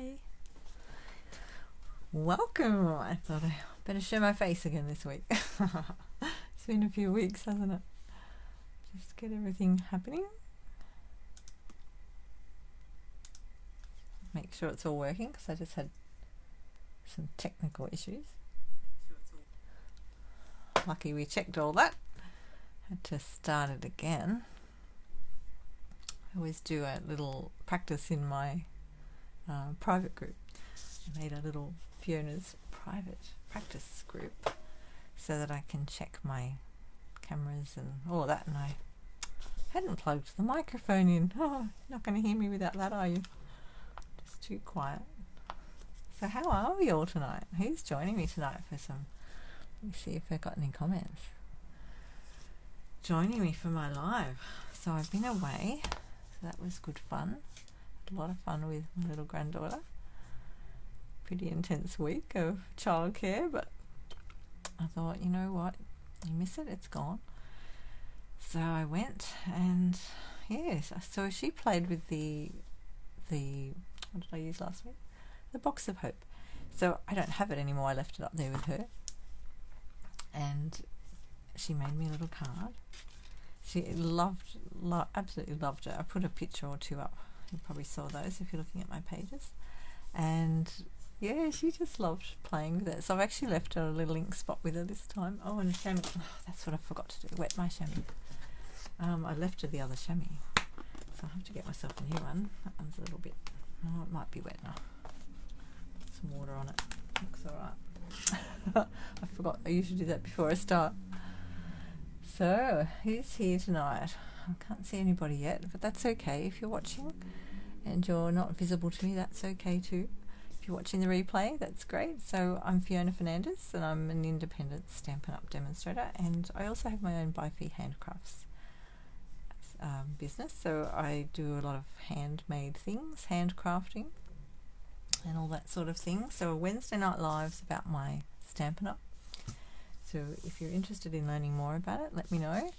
Hi. Welcome. I thought I better show my face again this week. It's been a few weeks, hasn't it? Just get everything happening. Make sure it's all working because I just had some technical issues. Lucky we checked all that. Had to start it again. I always do a little practice in my private group. I made a little Fiona's private practice group so that I can check my cameras and all that, and I hadn't plugged the microphone in. Oh, you're not going to hear me without that, are you? Just too quiet. So how are we all tonight? Who's joining me tonight for some... Let me see if I've got any comments. Joining me for my live. So I've been away, so that was good fun. Had a lot of fun with my little granddaughter. Pretty intense week of childcare, but I thought, you know what, you miss it, it's gone. So I went, and yes, so she played with the what did I use last week? The box of hope. So I don't have it anymore. I left it up there with her, and she made me a little card. She absolutely loved it. I put a picture or two up. You probably saw those if you're looking at my pages. And yeah, she just loved playing with it. So I've actually left her a little ink spot with her this time. Oh, and a chamois. Oh, that's what I forgot to do. Wet my chamois. I left her the other chamois. So I'll have to get myself a new one. That one's a little bit... Oh, it might be wet now. Put some water on it. Looks alright. I forgot. I usually do that before I start. So, who's here tonight? I can't see anybody yet, but that's okay if you're watching and you're not visible to me. That's okay too. If you're watching the replay, that's great. So I'm Fiona Fernandez, and I'm an independent Stampin' Up demonstrator, and I also have my own By Fee Handcrafts business. So I do a lot of handmade things, handcrafting, and all that sort of thing. So Wednesday night live's about my Stampin' Up. So if you're interested in learning more about it, let me know.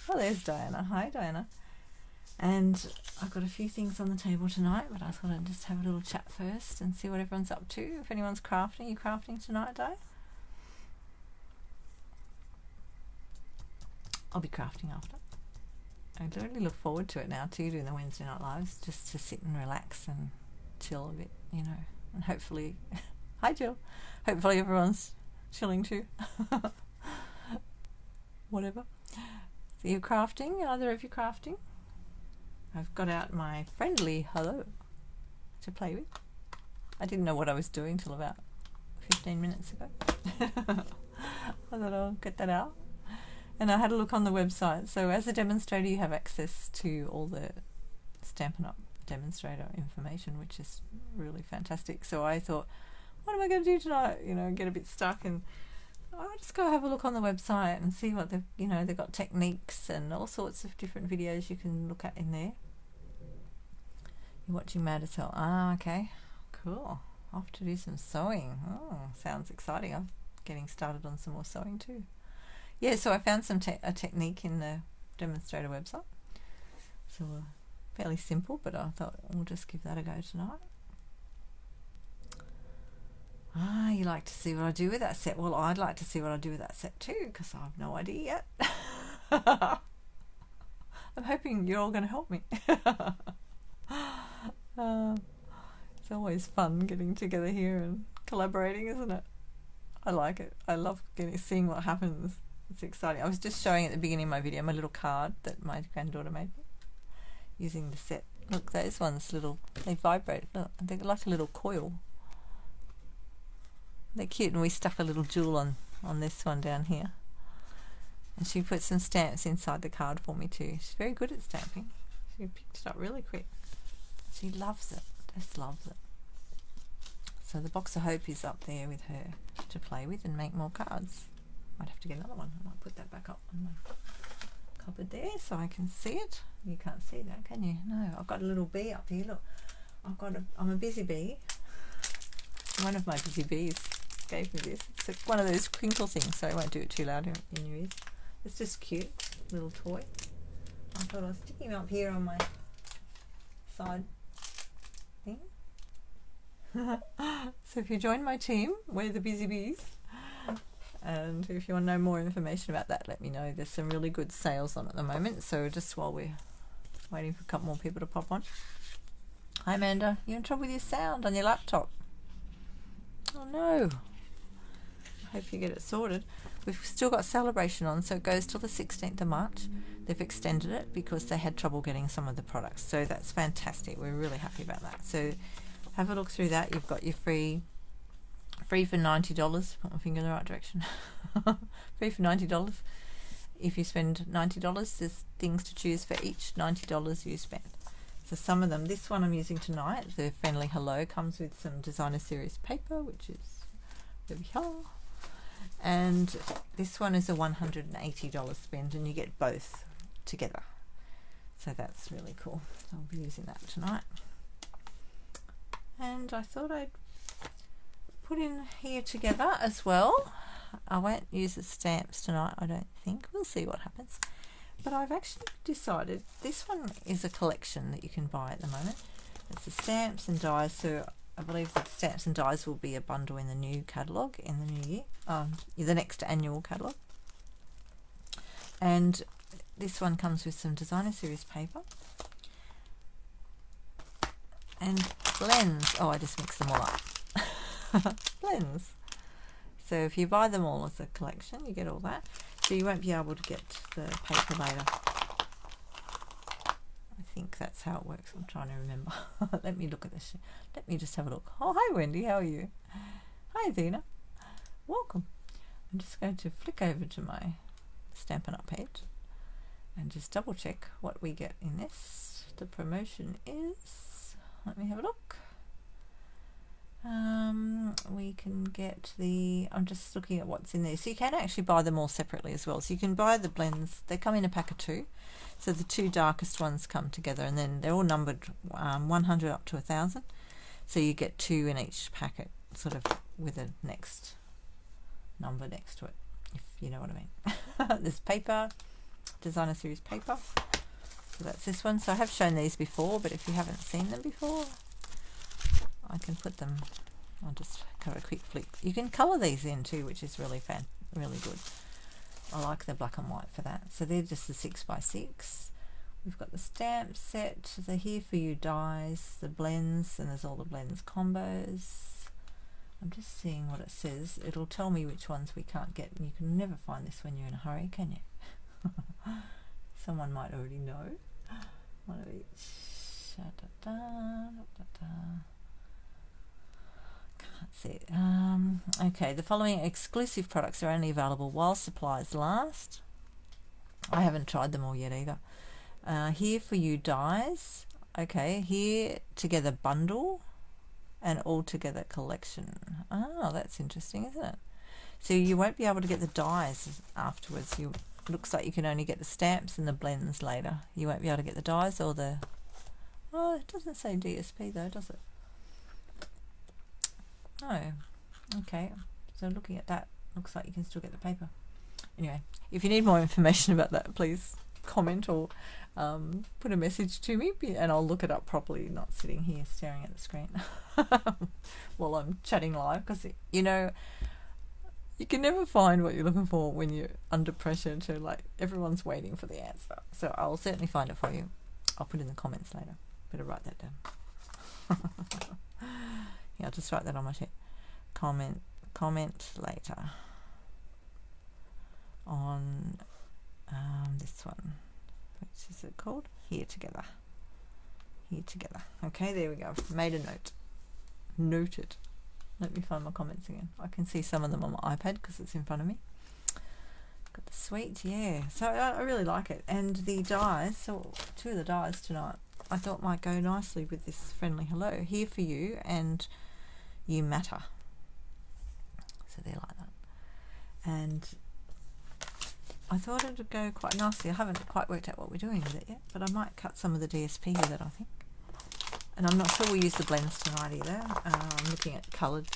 Oh, there's Diana. Hi, Diana. And I've got a few things on the table tonight, but I thought I'd just have a little chat first and see what everyone's up to. If anyone's crafting, you crafting tonight, Di? I'll be crafting after. I really look forward to it now too, doing the Wednesday night lives, just to sit and relax and chill a bit, you know. And hopefully, hi Jill. Hopefully everyone's chilling too. Whatever. So you're crafting? Either of you crafting? I've got out my friendly hello to play with. I didn't know what I was doing till about 15 minutes ago. I thought I'll get that out. And I had a look on the website. So as a demonstrator, you have access to all the Stampin' Up demonstrator information, which is really fantastic. So I thought, what am I going to do tonight? You know, get a bit stuck, and I'll just go have a look on the website and see what they've, you know, they've got techniques and all sorts of different videos you can look at in there. You're watching Mad as Hell. Ah, okay. Cool. Off to do some sewing. Oh, sounds exciting. I'm getting started on some more sewing too. Yeah, so I found a technique in the demonstrator website. So fairly simple, but I thought we'll just give that a go tonight. Ah, you like to see what I do with that set? Well, I'd like to see what I do with that set too, because I have no idea yet. I'm hoping you're all going to help me. It's always fun getting together here and collaborating, isn't it? I like it. I love seeing what happens. It's exciting. I was just showing at the beginning of my video my little card that my granddaughter made me using the set. Look, those ones they vibrate. Look, they're like a little coil. They're cute, and we stuck a little jewel on this one down here. And she put some stamps inside the card for me too. She's very good at stamping. She picked it up really quick. She loves it, just loves it. So the box of hope is up there with her to play with and make more cards. Might have to get another one. I might put that back up on my cupboard there so I can see it. You can't see that, can you? No, I've got a little bee up here. Look, I'm a busy bee. One of my busy bees gave me this. It's one of those crinkle things, so I won't do it too loud in your ears. It's just cute, little toy. I thought I'd stick him up here on my side thing. So if you join my team, we're the Busy Bees. And if you want to know more information about that, let me know. There's some really good sales on at the moment. So just while we're waiting for a couple more people to pop on. Hi Amanda, you're in trouble with your sound on your laptop. Oh no. I hope you get it sorted. We've still got Sale-A-Bration on, so it goes till the 16th of March. They've extended it because they had trouble getting some of the products. So that's fantastic. We're really happy about that. So have a look through that. You've got your free for $90. Put my finger in the right direction. Free for $90. If you spend $90, there's things to choose for each $90 you spend. So some of them, this one I'm using tonight, the Friendly Hello, comes with some designer series paper, which is where we are. And this one is a $180 spend, and you get both together. So that's really cool. So I'll be using that tonight. And I thought I'd put in here together as well. I won't use the stamps tonight, I don't think. We'll see what happens. But I've actually decided this one is a collection that you can buy at the moment. It's the stamps and dies. So I believe that stamps and dies will be a bundle in the new catalogue in the new year, the next annual catalogue. And this one comes with some designer series paper and blends. Oh, I just mixed them all up. Blends. So if you buy them all as a collection, you get all that. So you won't be able to get the paper later. I think that's how it works. I'm trying to remember. Let me look at this. Let me just have a look. Oh, hi Wendy, how are you? Hi Zena. Welcome. I'm just going to flick over to my Stampin' Up page and just double check what we get in this. The promotion is, let me have a look. We can get the, I'm just looking at what's in there. So you can actually buy them all separately as well. So you can buy the blends, they come in a pack of 2. So the 2 darkest ones come together, and then they're all numbered 100 up to 1,000. So you get 2 in each packet, sort of with a next number next to it, if you know what I mean. There's paper, designer series paper. So that's this one. So I have shown these before, but if you haven't seen them before, I can put them, I'll just have a quick flick. You can colour these in too, which is really really good. I like the black and white for that. So they're just the 6x6. We've got the stamp set, the Here For You dies, the blends, and there's all the blends combos. I'm just seeing what it says. It'll tell me which ones we can't get, and you can never find this when you're in a hurry, can you? Someone might already know. One of each. Da, da, da, da. Can't see it. Okay, the following exclusive products are only available while supplies last. I haven't tried them all yet either. Here For You dies. Okay, Here Together bundle and All Together collection. Oh, that's interesting, isn't it? So you won't be able to get the dies afterwards. Looks like you can only get the stamps and the blends later. You won't be able to get the dies or the... Oh, it doesn't say DSP though, does it? Oh, okay. So looking at that, looks like you can still get the paper. Anyway, if you need more information about that, please comment or put a message to me, and I'll look it up properly, not sitting here staring at the screen while I'm chatting live, because you know, you can never find what you're looking for when you're under pressure to, like, everyone's waiting for the answer. So I'll certainly find it for you. I'll put it in the comments later. Better write that down. Yeah, I'll just write that on my sheet. Comment later on this one. Which is it called? Here Together. Here Together. Okay, there we go. Made a note. Noted. Let me find my comments again. I can see some of them on my iPad because it's in front of me. Got the sweet, yeah. So I really like it. And the dies, so 2 of the dies tonight, I thought might go nicely with this Friendly Hello. Here For You and You Matter. So they're like that. And I thought it would go quite nicely. I haven't quite worked out what we're doing with it yet, but I might cut some of the DSP with it, I think. And I'm not sure we'll use the blends tonight either. I'm looking at coloured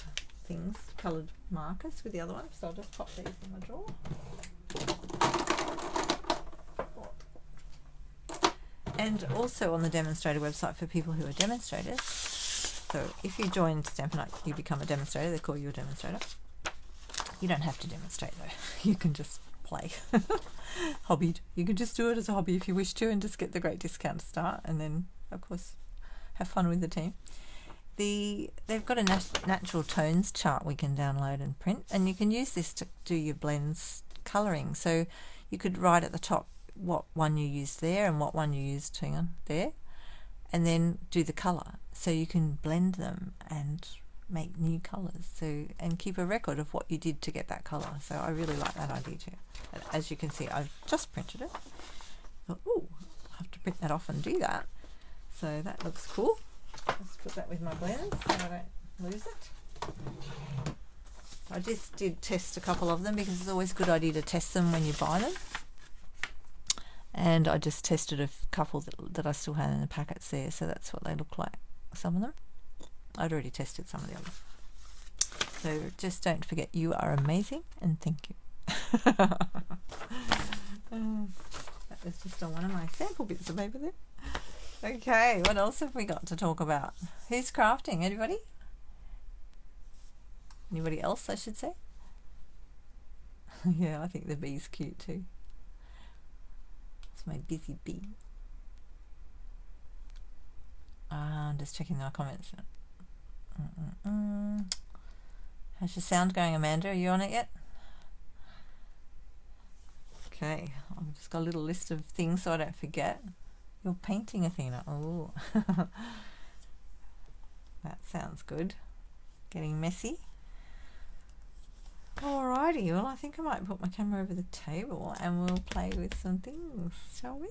things, coloured markers with the other one, so I'll just pop these in my drawer. And also on the demonstrator website for people who are demonstrators, So if you join Stampin' Up, you become a demonstrator. They call you a demonstrator. You don't have to demonstrate though. You can just play. Hobbied. You can just do it as a hobby if you wish to and just get the great discount to start, and then of course have fun with the team. They've got a natural tones chart we can download and print, and you can use this to do your blends colouring. So you could write at the top what one you used there and what one you used there, and then do the colour. So you can blend them and make new colours, and keep a record of what you did to get that colour. So I really like that idea too. And as you can see, I've just printed it. Oh, I have to print that off and do that. So that looks cool. Let's put that with my blends so I don't lose it. I just did test a couple of them because it's always a good idea to test them when you buy them. And I just tested a couple that I still had in the packets there, so that's what they look like, some of them. I'd already tested some of the others. So just don't forget, you are amazing, and thank you. That was just on one of my sample bits of paper there. Okay, what else have we got to talk about? Who's crafting? Anybody? Anybody else, I should say? Yeah, I think the bee's cute too. It's my busy bee. I'm just checking my comments. How's your sound going, Amanda? Are you on it yet? Okay, I've just got a little list of things so I don't forget. You're painting, Athena. Oh, that sounds good. Getting messy. Alrighty, well I think I might put my camera over the table and we'll play with some things, shall we?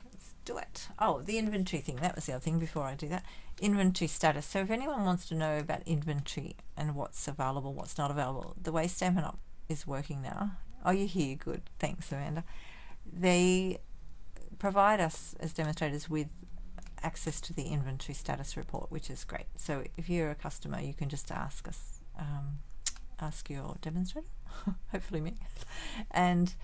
Let's do it. Oh, the inventory thing, that was the other thing before I do that. Inventory status. So if anyone wants to know about inventory and what's available, what's not available, the way Stampin' Up is working now. Oh, you're here, good. Thanks, Amanda. They provide us as demonstrators with access to the inventory status report, which is great. So if you're a customer, you can just ask us, ask your demonstrator, hopefully me, and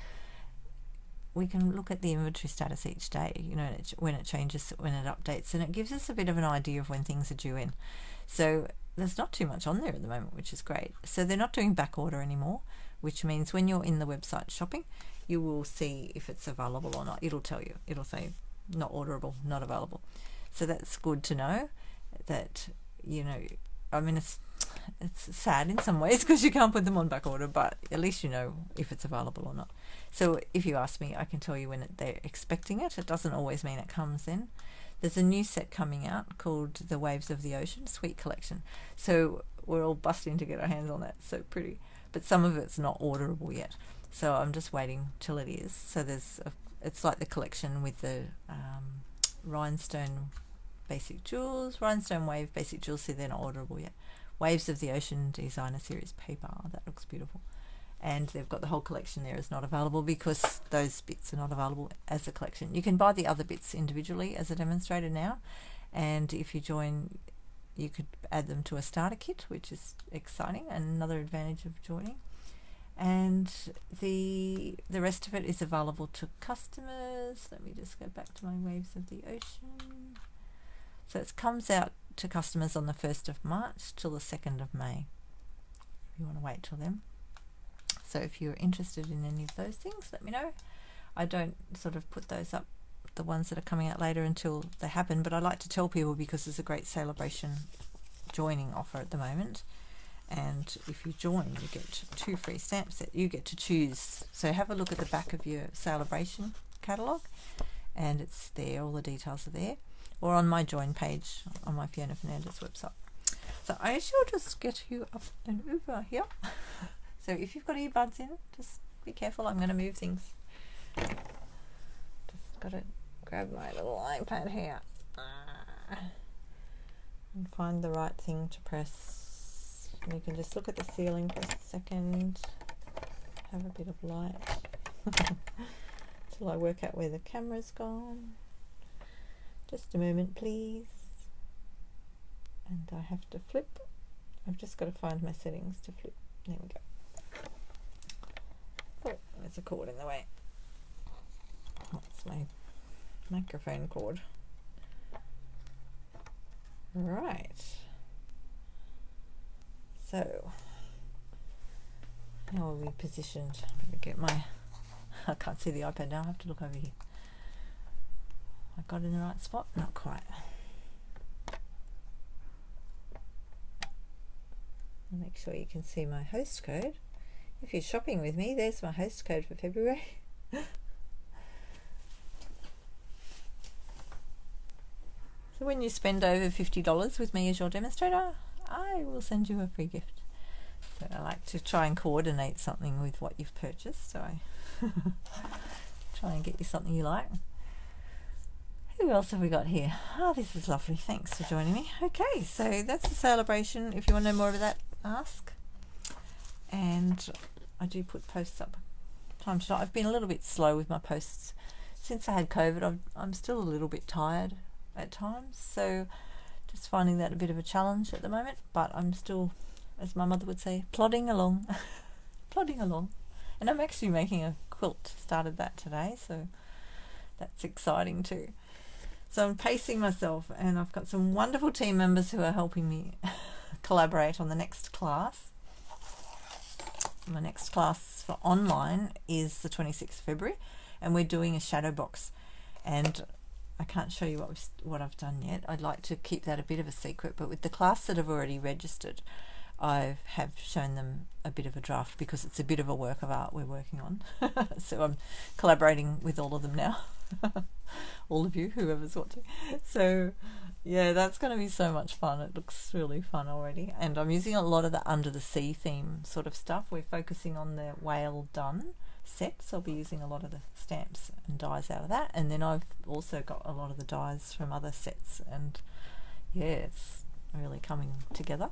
we can look at the inventory status each day, you know, when it changes, when it updates, and it gives us a bit of an idea of when things are due in. So there's not too much on there at the moment, which is great. So they're not doing back order anymore, which means when you're in the website shopping, you will see if it's available or not. It'll tell you. It'll say not orderable, not available. So that's good to know that, you know, I mean, it's sad in some ways because you can't put them on back order, but at least you know if it's available or not. So if you ask me, I can tell you when they're expecting it. It doesn't always mean it comes in. There's a new set coming out called the Waves of the Ocean Sweet Collection. So we're all busting to get our hands on that. It's so pretty. But some of it's not orderable yet. So I'm just waiting till it is. So it's like the collection with the rhinestone basic jewels, rhinestone wave basic jewels. See, they're not orderable yet. Waves of the Ocean Designer Series paper. Oh, that looks beautiful. And they've got the whole collection there is not available because those bits are not available as a collection. You can buy the other bits individually as a demonstrator now, and if you join, you could add them to a starter kit, which is exciting and another advantage of joining. And the rest of it is available to customers. Let me just go back to my Waves of the Ocean. So it comes out to customers on the 1st of March till the 2nd of May, if you want to wait till then. So if you're interested in any of those things, let me know. I don't sort of put those up, the ones that are coming out later, until they happen, but I like to tell people because there's a great Sale-A-Bration joining offer at the moment. And if you join, you get 2 free stamp sets. You get to choose. So have a look at the back of your Sale-A-Bration catalogue, and it's there, all the details are there, or on my join page on my Fiona Fernandez website. So I shall just get you up and over here. So if you've got earbuds in, just be careful. I'm going to move things. Just got to grab my little iPad here and find the right thing to press. And you can just look at the ceiling for a second. Have a bit of light till I work out where the camera's gone. Just a moment, please. And I have to flip. I've just got to find my settings to flip. There we go. Oh, there's a cord in the way. That's my microphone cord. Right. So, how are we positioned? I'm going to get my... I can't see the iPad now. I have to look over here. I got in the right spot? Not quite. Make sure you can see my host code. If you're shopping with me, there's my host code for February. So when you spend over $50 with me as your demonstrator, I will send you a free gift. So I like to try and coordinate something with what you've purchased, so I try and get you something you like. Who else have we got here? Oh, this is lovely. Thanks for joining me. Okay, so that's the Sale-A-Bration. If you want to know more of that, ask. And I do put posts up time to time. I've been a little bit slow with my posts. Since I had COVID, I'm still a little bit tired at times, so just finding that a bit of a challenge at the moment, but I'm still, as my mother would say, plodding along. Plodding along. And I'm actually making a quilt. Started that today, so that's exciting too. So I'm pacing myself, and I've got some wonderful team members who are helping me collaborate on the next class. My next class for online is the 26th of February, and we're doing a shadow box. And I can't show you what I've done yet. I'd like to keep that a bit of a secret, but with the class that have already registered, I have shown them a bit of a draft because it's a bit of a work of art we're working on. So I'm collaborating with all of them now. All of you, whoever's watching. So yeah, that's going to be so much fun. It looks really fun already. And I'm using a lot of the under the sea theme sort of stuff. We're focusing on the Whale Done set, so I'll be using a lot of the stamps and dies out of that. And then I've also got a lot of the dies from other sets, and yeah, it's really coming together.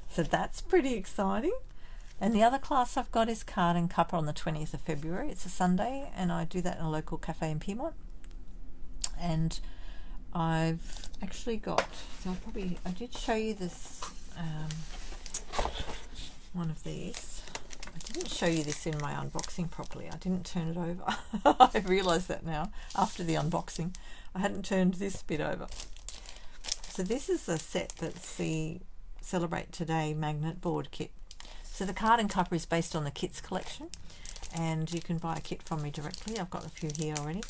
So that's pretty exciting. And the other class I've got is Card and Cuppa on the 20th of February. It's a Sunday, and I do that in a local cafe in Piedmont. And I've actually got, so I did show you this, one of these. I didn't show you this in my unboxing properly. I didn't turn it over. I realised that now after the unboxing. I hadn't turned this bit over. So this is a set that's the Celebrate Today magnet board kit. So the Card and Cuppa is based on the kits collection, and you can buy a kit from me directly. I've got a few here already,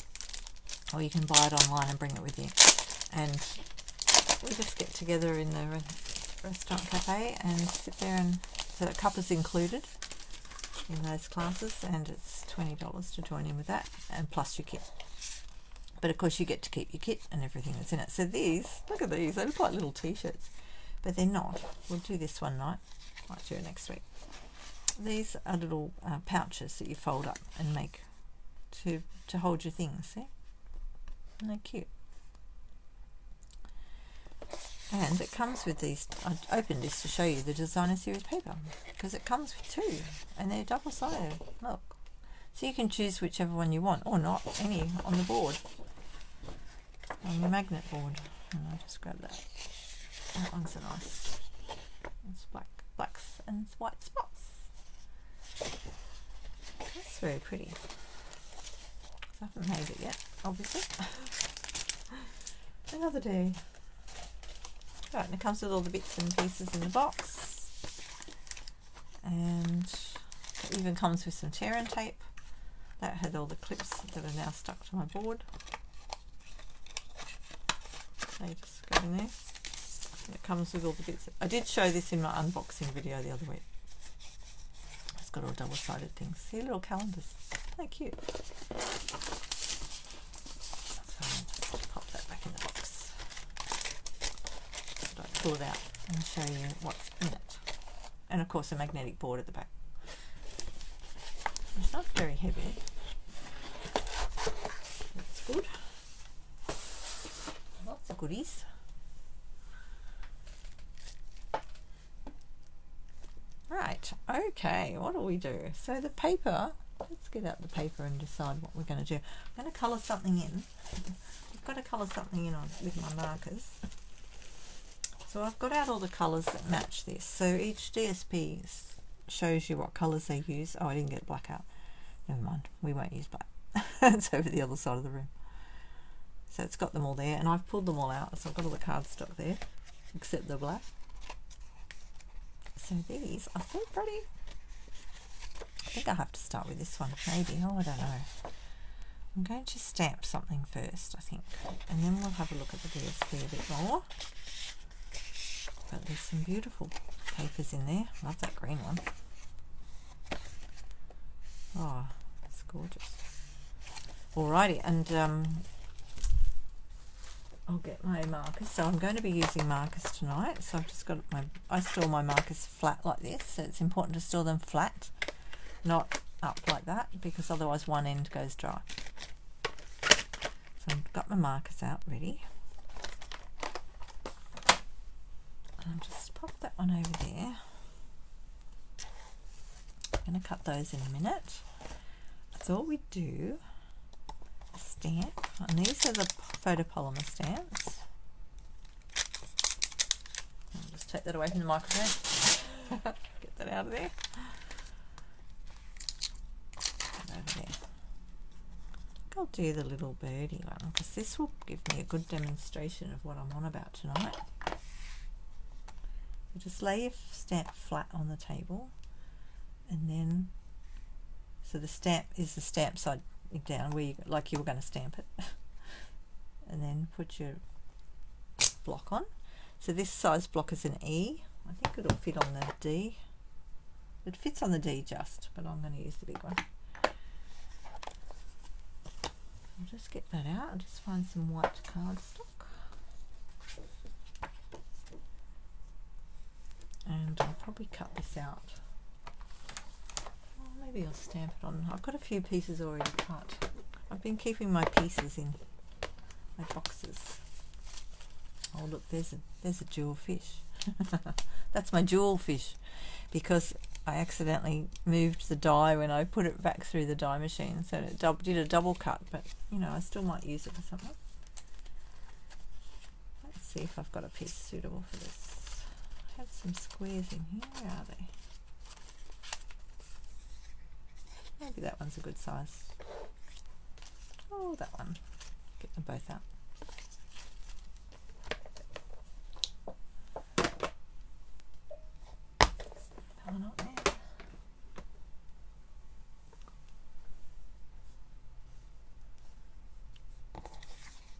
or you can buy it online and bring it with you. And we just get together in the restaurant cafe and sit there, and so the cuppa's included in those classes, and it's $20 to join in with that, and plus your kit. But of course you get to keep your kit and everything that's in it. So these, look at these, they look like little t-shirts, but they're not. We'll do this one night, might do it next week. These are little pouches that you fold up and make to hold your things. See? Isn't they cute? And it comes with these. I opened this to show you the designer series paper, because it comes with two, and they're double-sided. Look, so you can choose whichever one you want, or not, any on the board, on your magnet board. And I'll just grab that. That one's a nice. It's blacks and white spots. That's very pretty. I haven't made it yet, obviously. Another day. Right, and it comes with all the bits and pieces in the box, and it even comes with some tear and tape. That had all the clips that are now stuck to my board. They just go in there. And it comes with all the bits. I did show this in my unboxing video the other week. It's got all double-sided things. See, little calendars. They're cute. So I'll just pop that back in the box. So I pull it out and show you what's in it. And of course a magnetic board at the back. It's not very heavy. That's good. Lots of goodies. Right, okay, what do we do? So the paper, let's get out the paper and decide what we're going to do. I'm going to colour something in. I've got to colour something in with my markers. So I've got out all the colours that match this. So each DSP shows you what colours they use. Oh, I didn't get black out. Never mind, we won't use black. It's over the other side of the room. So it's got them all there, and I've pulled them all out, so I've got all the cardstock there. except the black. So these are so pretty. I think I have to start with this one, maybe. Oh, I don't know. I'm going to stamp something first, I think, and then we'll have a look at the DSP a bit more. But there's some beautiful papers in there. Love that green one. Oh, it's gorgeous. Alrighty, and I'll get my markers. So I'm going to be using markers tonight. So I've just got I store my markers flat like this. So it's important to store them flat, not up like that, because otherwise one end goes dry. So I've got my markers out ready. And I'll just pop that one over there. I'm going to cut those in a minute. I thought we'd do a stamp, and these are the Photopolymer Stamps. I'll just take that away from the microphone. Get that out of there. Over there. I'll do the little birdie one because this will give me a good demonstration of what I'm on about tonight. So just lay your stamp flat on the table, and then so the stamp is the stamp side down where like you were going to stamp it, and then put your block on. So this size block is an E. I think it'll fit on the D. It fits on the D just, but I'm going to use the big one. I'll just get that out. I'll just find some white cardstock. And I'll probably cut this out. Oh, maybe I'll stamp it on. I've got a few pieces already cut. I've been keeping my pieces in my boxes. Oh look, there's a jewel fish. That's my jewel fish, because I accidentally moved the die when I put it back through the die machine, so it did a double cut, but you know, I still might use it for something. Let's see if I've got a piece suitable for this. I had some squares in here. Where are they? Maybe that one's a good size. Oh, that one. Get them both out. That one up there.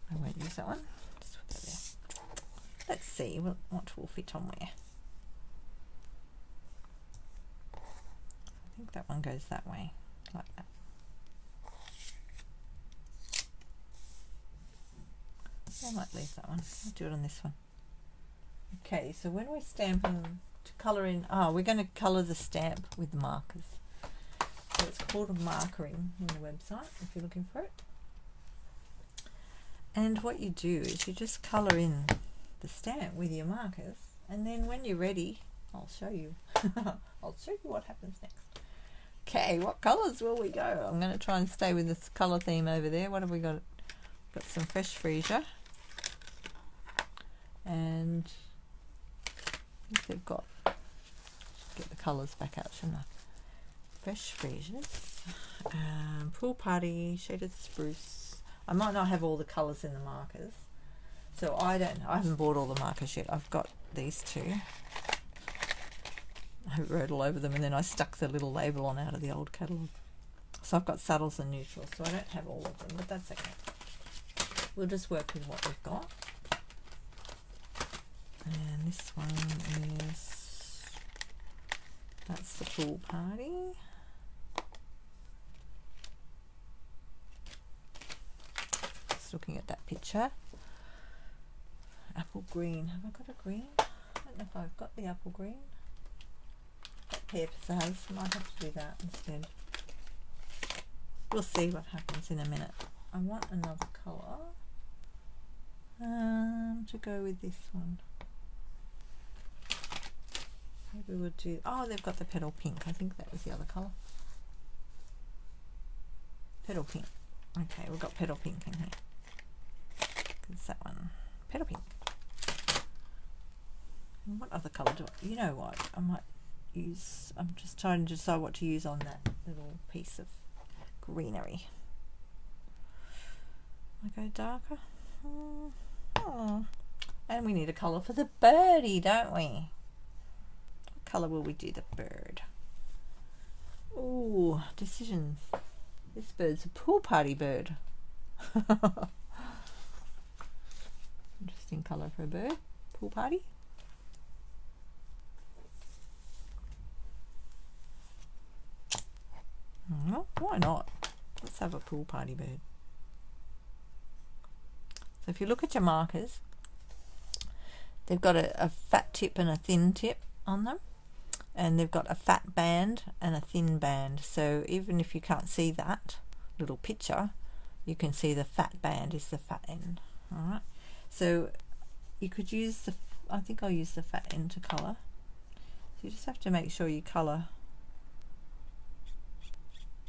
I won't use that one. Just put that there. Let's see what will fit on where. I think that one goes that way, like that. I might leave that one. I'll do it on this one. Okay, so when we're stamping to colour in, we're going to colour the stamp with markers. So it's called a markering on the website if you're looking for it. And what you do is you just colour in the stamp with your markers, and then when you're ready, I'll show you. I'll show you what happens next. Okay, what colours will we go? I'm going to try and stay with this colour theme over there. What have we got? Got some fresh freesia, and I think they've got, get the colours back out, shouldn't I? Fresh freesias, pool party, shaded spruce. I might not have all the colours in the markers, so I haven't bought all the markers yet. I've got these two. I wrote all over them, and then I stuck the little label on out of the old catalogue. So I've got saddles and neutrals, so I don't have all of them, but that's okay. We'll just work with what we've got. And this one is, that's the pool party. Just looking at that picture. Apple green. Have I got a green? I don't know if I've got the apple green. Pear pizzazz. Might have to do that instead. We'll see what happens in a minute. I want another colour to go with this one. Maybe we'll do, they've got the petal pink. I think that was the other colour. Petal pink. Okay, we've got petal pink in here. It's that one. Petal pink. And what other colour do I, you know what, I might use, I'm just trying to decide what to use on that little piece of greenery. I go darker. And we need a colour for the birdie, don't we? What colour will we do the bird? Ooh, decisions. This bird's a pool party bird. Interesting colour for a bird. Pool party. Well, why not? Let's have a pool party bird. So if you look at your markers, they've got a fat tip and a thin tip on them, and they've got a fat band and a thin band. So even if you can't see that little picture, you can see the fat band is the fat end. All right. So you could use the, I think I'll use the fat end to colour. So you just have to make sure you colour.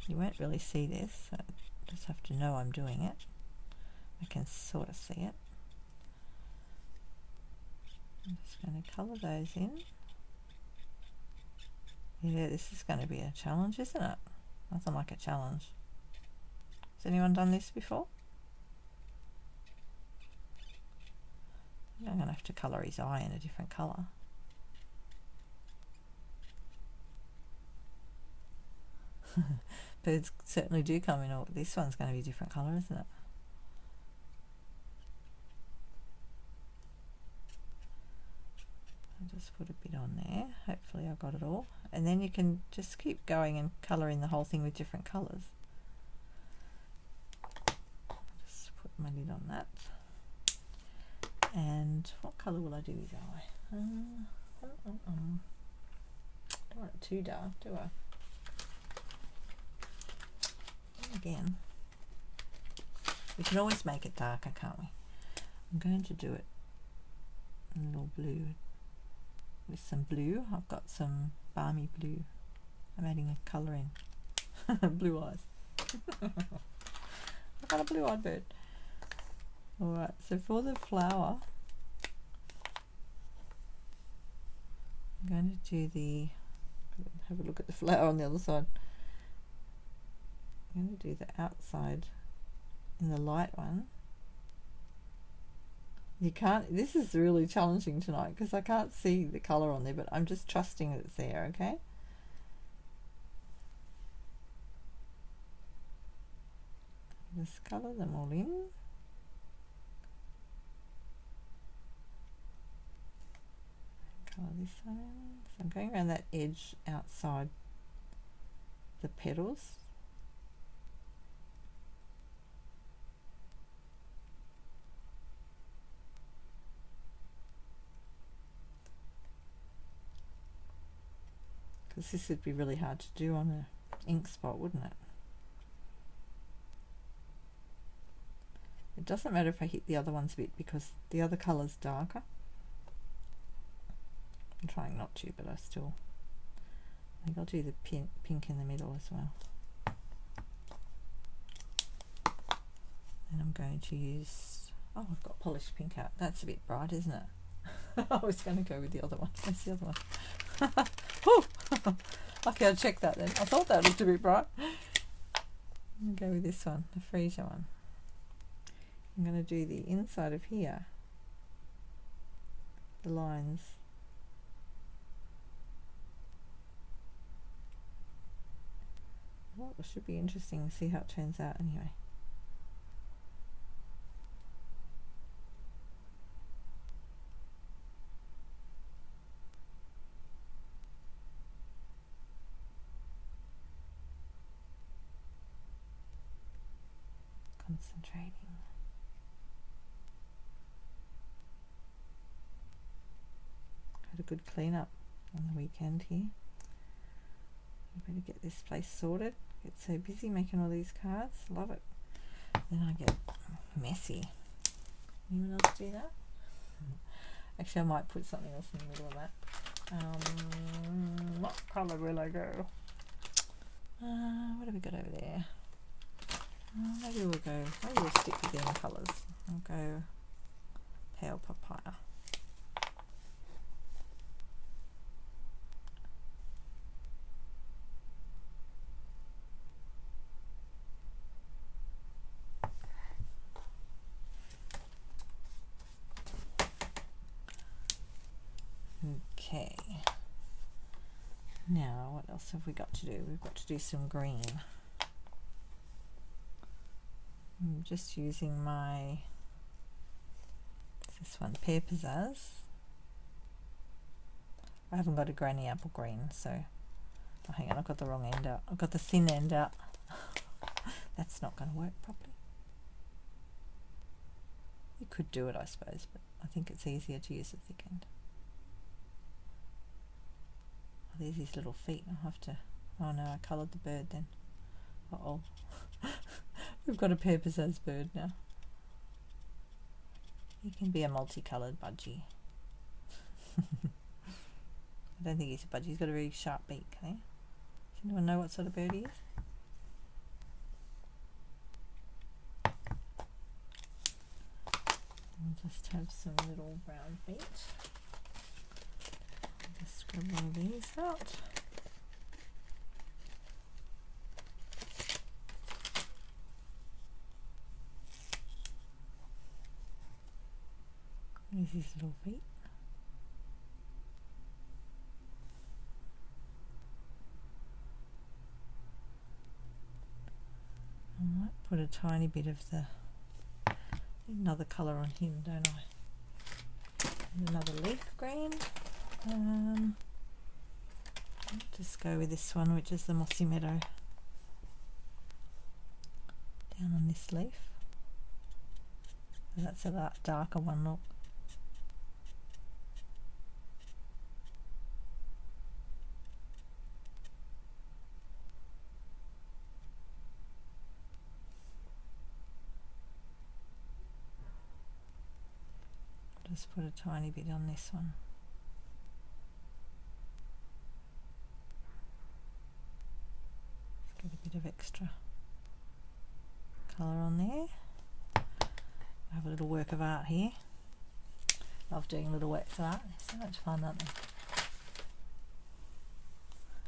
You won't really see this, so you just have to know I'm doing it. I can sort of see it. I'm just going to colour those in. Yeah, this is going to be a challenge, isn't it? Nothing like a challenge. Has anyone done this before? I'm going to have to colour his eye in a different colour. Birds certainly do come in. This one's going to be a different colour, isn't it? I'll just put a bit on there. Hopefully I've got it all. And then you can just keep going and colouring the whole thing with different colours. Just put my lid on that. And what colour will I do his eye? Don't want it too dark, do I? Again, we can always make it darker, can't we? I'm going to do it in a little blue with some blue. I've got some balmy blue. I'm adding a colour in. Blue eyes. I've got a blue-eyed bird. Alright, so for the flower, I'm going to do the, have a look at the flower on the other side. I'm going to do the outside in the light one. You can't, this is really challenging tonight because I can't see the colour on there, but I'm just trusting that it's there, okay? Just colour them all in. Colour this one in. So I'm going around that edge outside the petals. Because this would be really hard to do on an ink spot, wouldn't it? It doesn't matter if I hit the other ones a bit because the other colour's darker. I'm trying not to, but I think I'll do the pink in the middle as well. And I'm going to use, oh, I've got polished pink out. That's a bit bright, isn't it? I was going to go with the other one. That's the other one. Okay, I'll check that then. I thought that looked a bit bright. I'll go with this one, the freesia one. I'm going to do the inside of here, the lines. Well, it should be interesting to see how it turns out anyway. Concentrating. Had a good clean up on the weekend here. I better get this place sorted. Get so busy making all these cards. Love it. Then I get messy. Anyone else do that? Actually, I might put something else in the middle of that. What colour will I go? What have we got over there? Maybe we'll stick with them colours. I'll go pale papaya. Okay. Now, what else have we got to do? We've got to do some green. I'm just using my, this one, Pear Pizzazz. I haven't got a granny apple green, so, oh, hang on, I've got the wrong end out. I've got the thin end out. That's not going to work properly. You could do it, I suppose, but I think it's easier to use the thick end. Oh, there's his little feet. I'll have to, oh no, I coloured the bird then. Uh-oh. We've got a Pear Pizzazz bird now. He can be a multicoloured budgie. I don't think he's a budgie. He's got a very sharp beak. Eh? Does anyone know what sort of bird he is? I'll just have some little brown feet. I'll just grab one of these out. There's his little feet. I might put a tiny bit of the another colour on him, don't I? And another leaf green. I'll just go with this one, which is the Mossy Meadow. Down on this leaf. That's a darker one, look. Just put a tiny bit on this one. Just get a bit of extra colour on there. I have a little work of art here. Love doing little works of art. They're so much fun, aren't they?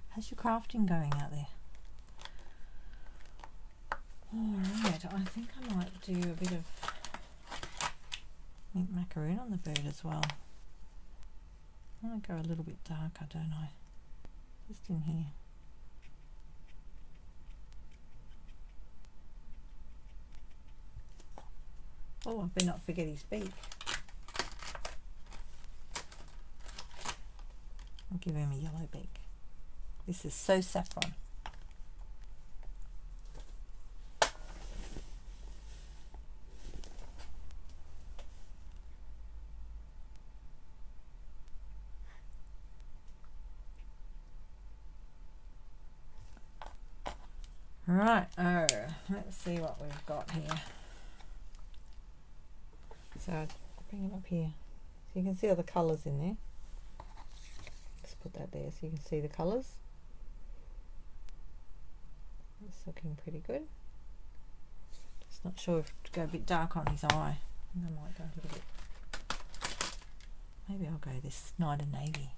How's your crafting going out there? Alright, I think I might do a bit of pink macaroon on the bird as well. I want to go a little bit darker, don't I? Just in here. Oh, I better not forget his beak. I'll give him a yellow beak. This is so saffron. Right, let's see what we've got here. So I'll bring it up here. So you can see all the colours in there. Just put that there so you can see the colours. It's looking pretty good. Just not sure if to go a bit dark on his eye. I think I might go a little bit. Maybe I'll go this Night of Navy.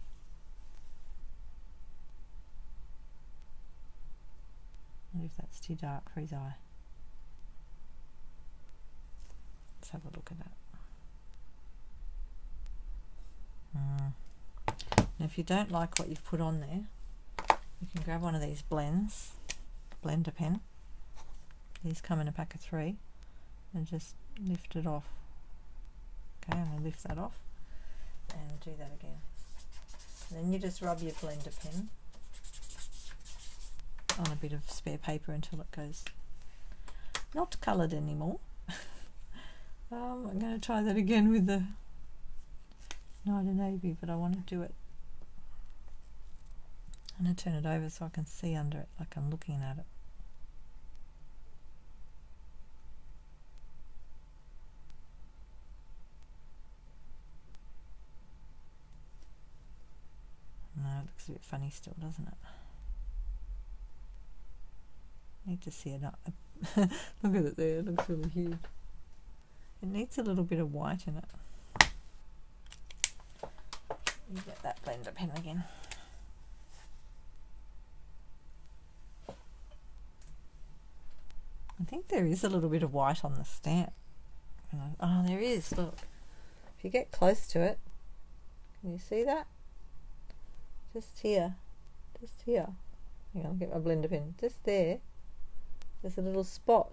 I wonder if that's too dark for his eye. Let's have a look at that. Now if you don't like what you've put on there, you can grab one of these blender pen. These come in a pack of 3, and just lift it off. Okay, I'm going to lift that off and do that again. And then you just rub your blender pen on a bit of spare paper until it goes not coloured anymore. I'm going to try that again with the Night of Navy, but I want to do it. I'm going to turn it over so I can see under it like I'm looking at it. No, it looks a bit funny still, doesn't it? Need to see it up. Look at it there, it looks really huge. It needs a little bit of white in it. You get that blender pen again. I think there is a little bit of white on the stamp. Oh, there is, look. If you get close to it, can you see that? just here. Just here. Hang on, I'll get my blender pen. Just there. There's a little spot.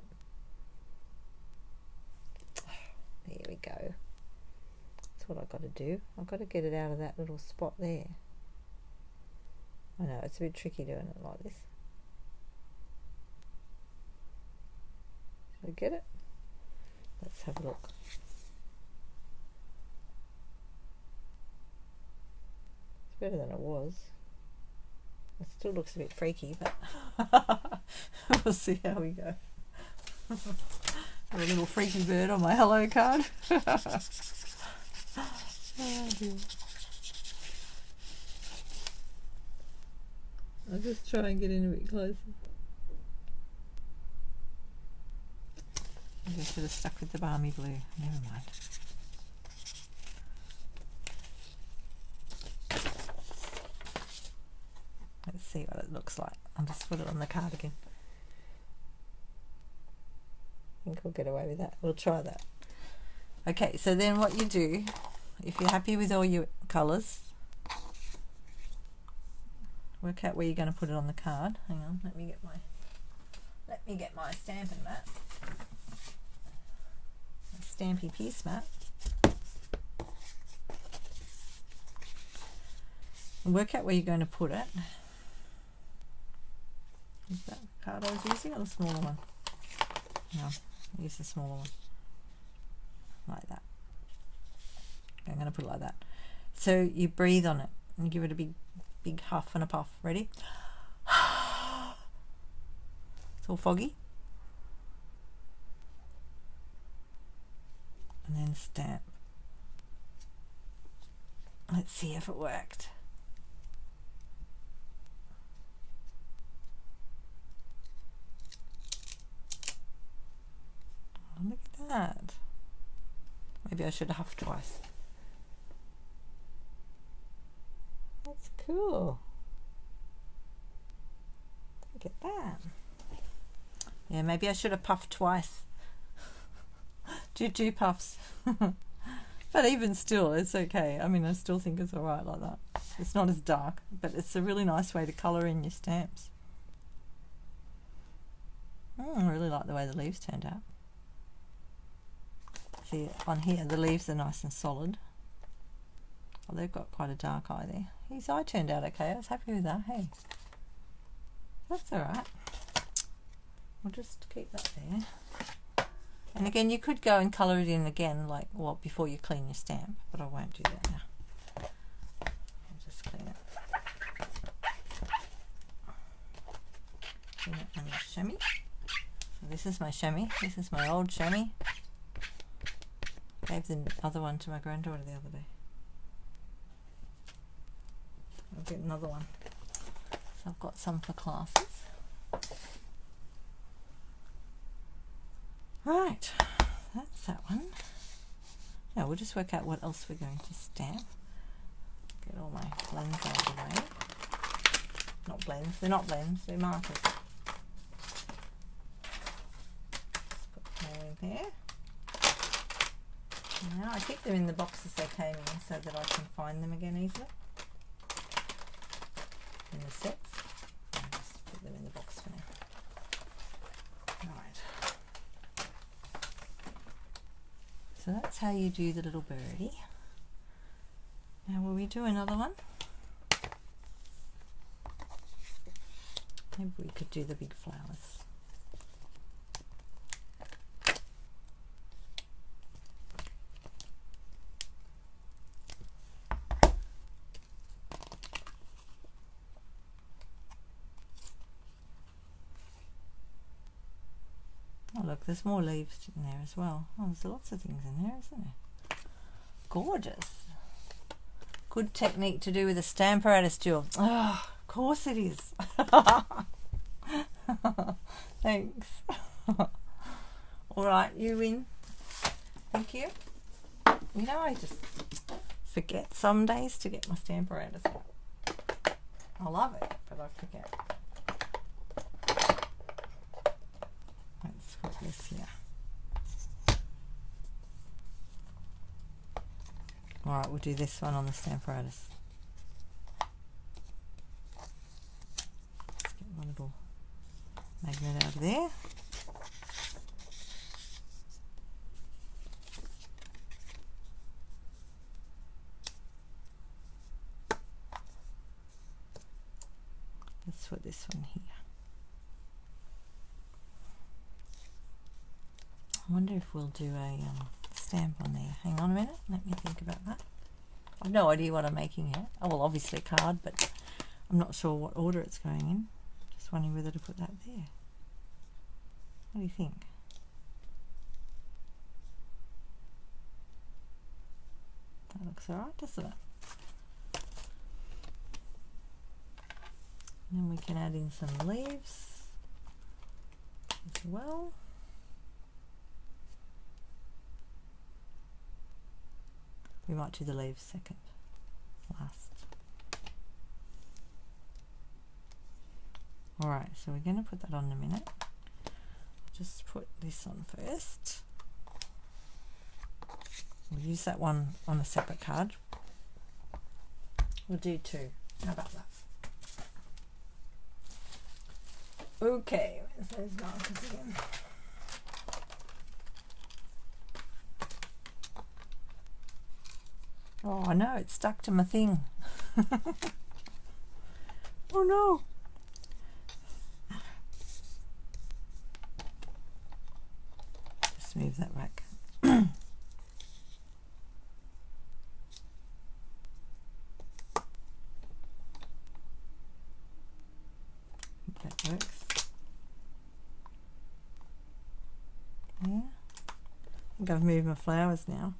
There we go. That's what I've got to do. I've got to get it out of that little spot there. I know, it's a bit tricky doing it like this. Should I get it? Let's have a look. It's better than it was. It still looks a bit freaky, but we'll see how we go. A little freaky bird on my hello card. Oh dear. I'll just try and get in a bit closer. I just should have stuck with the balmy blue. Never mind. Let's see what it looks like. I'll just put it on the card again. I think we'll get away with that. We'll try that. Okay, so then what you do, if you're happy with all your colours, work out where you're going to put it on the card. Hang on, let me get my Stampin' mat. My Stampy piece mat. And work out where you're going to put it. Is that card I was using or the smaller one? No, I use the smaller one. Like that. Okay, I'm going to put it like that. So you breathe on it and give it a big huff and a puff. Ready? It's all foggy. And then stamp. Let's see if it worked. Oh, look at that. Maybe I should have huffed twice. That's cool. Look at that. Yeah, maybe I should have puffed twice. Do 2 puffs. But even still, it's okay. I mean, I still think it's alright like that. It's not as dark, but it's a really nice way to colour in your stamps. I really like the way the leaves turned out. See, on here the leaves are nice and solid. Oh, they've got quite a dark eye there. His eye turned out okay. I was happy with that. Hey, that's alright. We'll just keep that there. And again, you could go and colour it in again, like before you clean your stamp, but I won't do that now. I'll just clean it. Clean it on the chamois. So this is my chamois. This is my old chamois. Gave the other one to my granddaughter the other day. I'll get another one. So I've got some for classes. Right, that's that one. Now we'll just work out what else we're going to stamp. Get all my blends out of the way. Not blends, they're not blends, they're markers. Just put more in there. Now I keep them in the boxes they came in so that I can find them again easily. In the sets. I'll just put them in the box for now. Right. So that's how you do the little birdie. Now will we do another one? Maybe we could do the big flowers. Oh look, there's more leaves in there as well. Oh, there's lots of things in there, isn't there? Gorgeous. Good technique to do with a Stamparatus jewel. Oh, of course it is. Thanks. Alright, you win. Thank you. You know, I just forget some days to get my Stamparatus out. I love it, but I forget. Let's put this here. Alright, we'll do this one on the Stamparatus. Let's put this one here. I wonder if we'll do a stamp on there. Hang on a minute, let me think about that. I've no idea what I'm making here. Oh, well, obviously a card, but I'm not sure what order it's going in. Just wondering whether to put that there. What do you think? That looks alright, doesn't it? And then we can add in some leaves as well. We might do the leaves second, last. Alright, so we're going to put that on in a minute. Just put this on first. We'll use that one on a separate card. We'll do two. How about that? Okay, where's those markers again? Oh no, it's stuck to my thing. Oh no. Just move that back. That works. Yeah. I think I've moved my flowers now.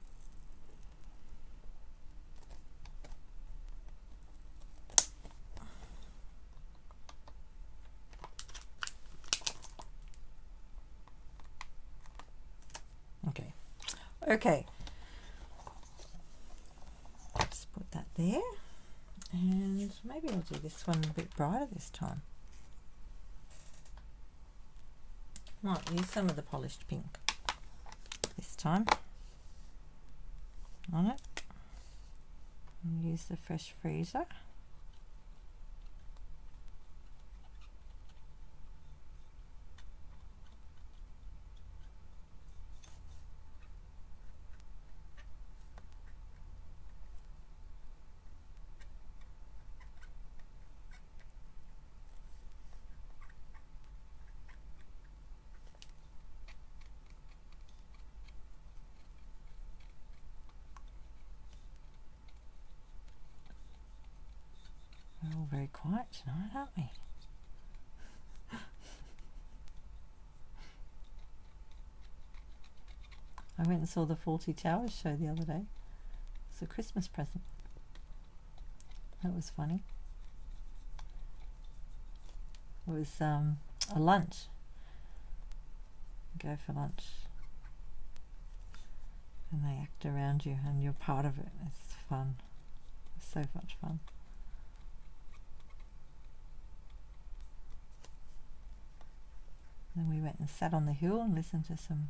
Okay, just put that there, and maybe I'll do this one a bit brighter this time. Might use some of the polished pink this time on it, and use the fresh freezer. We're all very quiet tonight, aren't we? I went and saw the Fawlty Towers show the other day. It's a Christmas present. That was funny. It was a lunch. You go for lunch. And they act around you and you're part of it. It's fun. It's so much fun. Then we went and sat on the hill and listened to some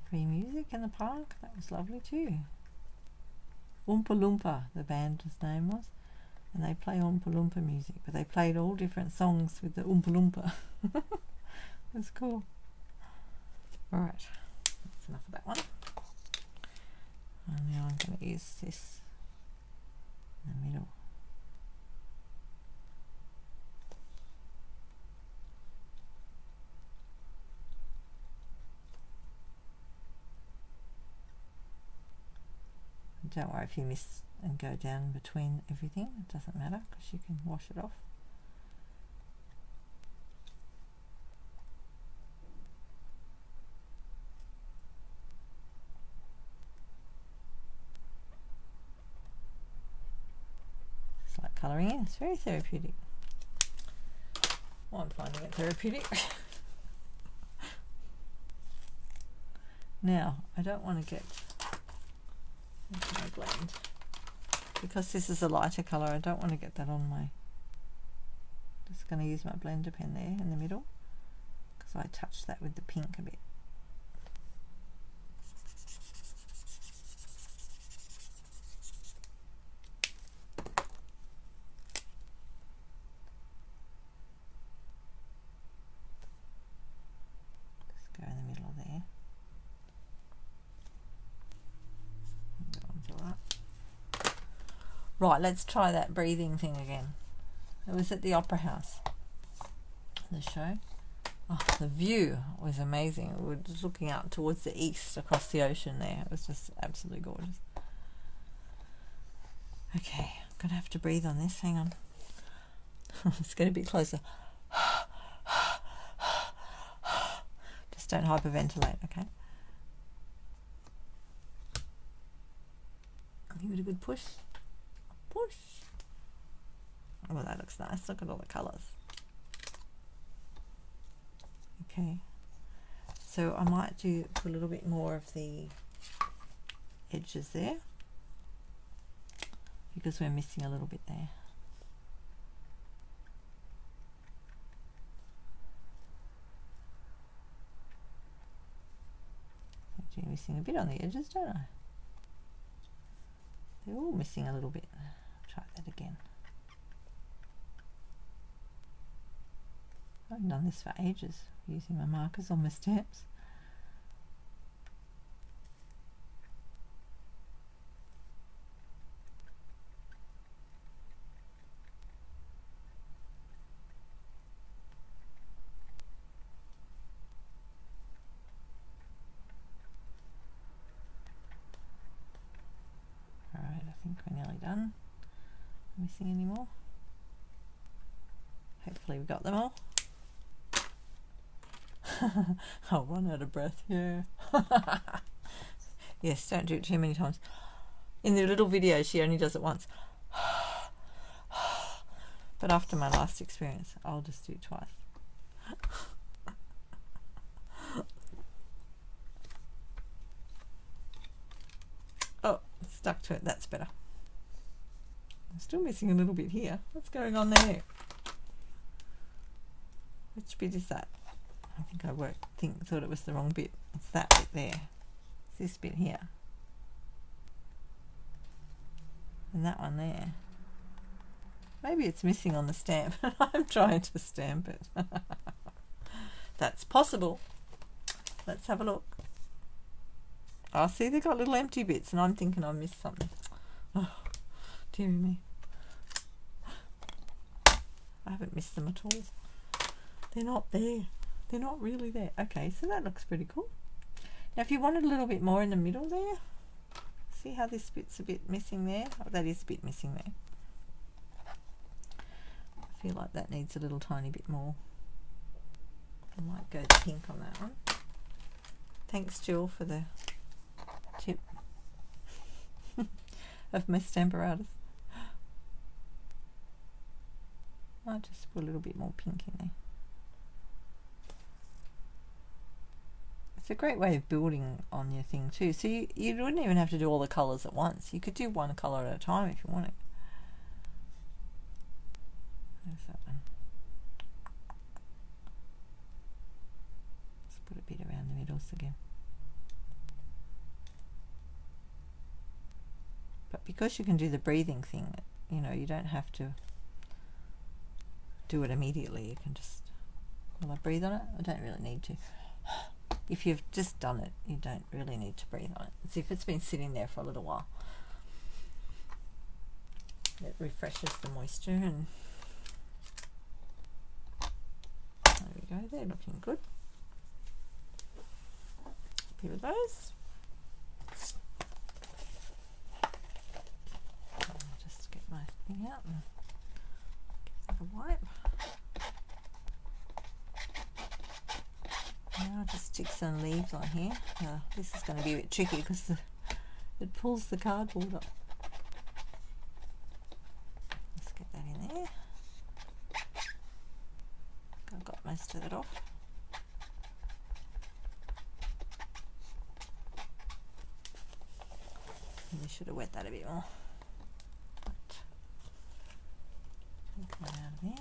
free music in the park. That was lovely too. Oompa Loompa, the band's name was, and they play Oompa Loompa music, but they played all different songs with the Oompa Loompa. That's cool. Alright, that's enough of that one. And now I'm going to use this in the middle. Don't worry if you miss and go down between everything, it doesn't matter because you can wash it off. It's like colouring in, it's very therapeutic. Well, I'm finding it therapeutic. Now, I don't want to get into my blend because this is a lighter colour. I don't want to get that on my, just going to use my blender pen there in the middle because I touched that with the pink a bit. Just go in the middle of there. Right, let's try that breathing thing again. It was at the Opera House, the show. Oh, the view was amazing. We were just looking out towards the east across the ocean there. It was just absolutely gorgeous. Okay, I'm going to have to breathe on this. Hang on. It's going to be closer. Just don't hyperventilate, okay? Give it a good push. Push. Oh, that looks nice. Look at all the colours. Okay, so I might put a little bit more of the edges there because we're missing a little bit there. Actually missing a bit on the edges, don't I? They're all missing a little bit. Try that again. I haven't done this for ages, using my markers on my stamps. Alright, I think we're nearly done. Missing any more? Hopefully we got them all. I'll run out of breath, yeah. Yes, don't do it too many times. In the little video, she only does it once. But after my last experience, I'll just do it twice. Oh, stuck to it. That's better. I'm still missing a little bit here. What's going on there? Which bit is that? I think I thought it was the wrong bit. It's that bit there. It's this bit here. And that one there. Maybe it's missing on the stamp. I'm trying to stamp it. That's possible. Let's have a look. Oh, see, they've got little empty bits and I'm thinking I missed something. Oh, dear me. I haven't missed them at all. They're not there. They're not really there. Okay, so that looks pretty cool. Now if you wanted a little bit more in the middle there, see how this bit's a bit missing there? Oh, that is a bit missing there. I feel like that needs a little tiny bit more. I might go pink on that one. Thanks, Jill, for the tip of my Stamparatus. I'll just put a little bit more pink in there. It's a great way of building on your thing too. So you wouldn't even have to do all the colours at once. You could do one colour at a time if you wanted. There's that one. Let's put a bit around the middles again. But because you can do the breathing thing, you know, you don't have to do it immediately. You can just, will I breathe on it? I don't really need to. If you've just done it, you don't really need to breathe on it. It's if it's been sitting there for a little while. It refreshes the moisture, and there we go, they're looking good. Happy with those. I'll just get my thing out and give it a wipe. Now I'll just stick some leaves on here. This is going to be a bit tricky because it pulls the cardboard up. Let's get that in there. I've got most of it off. We should have wet that a bit more. Take that out of there.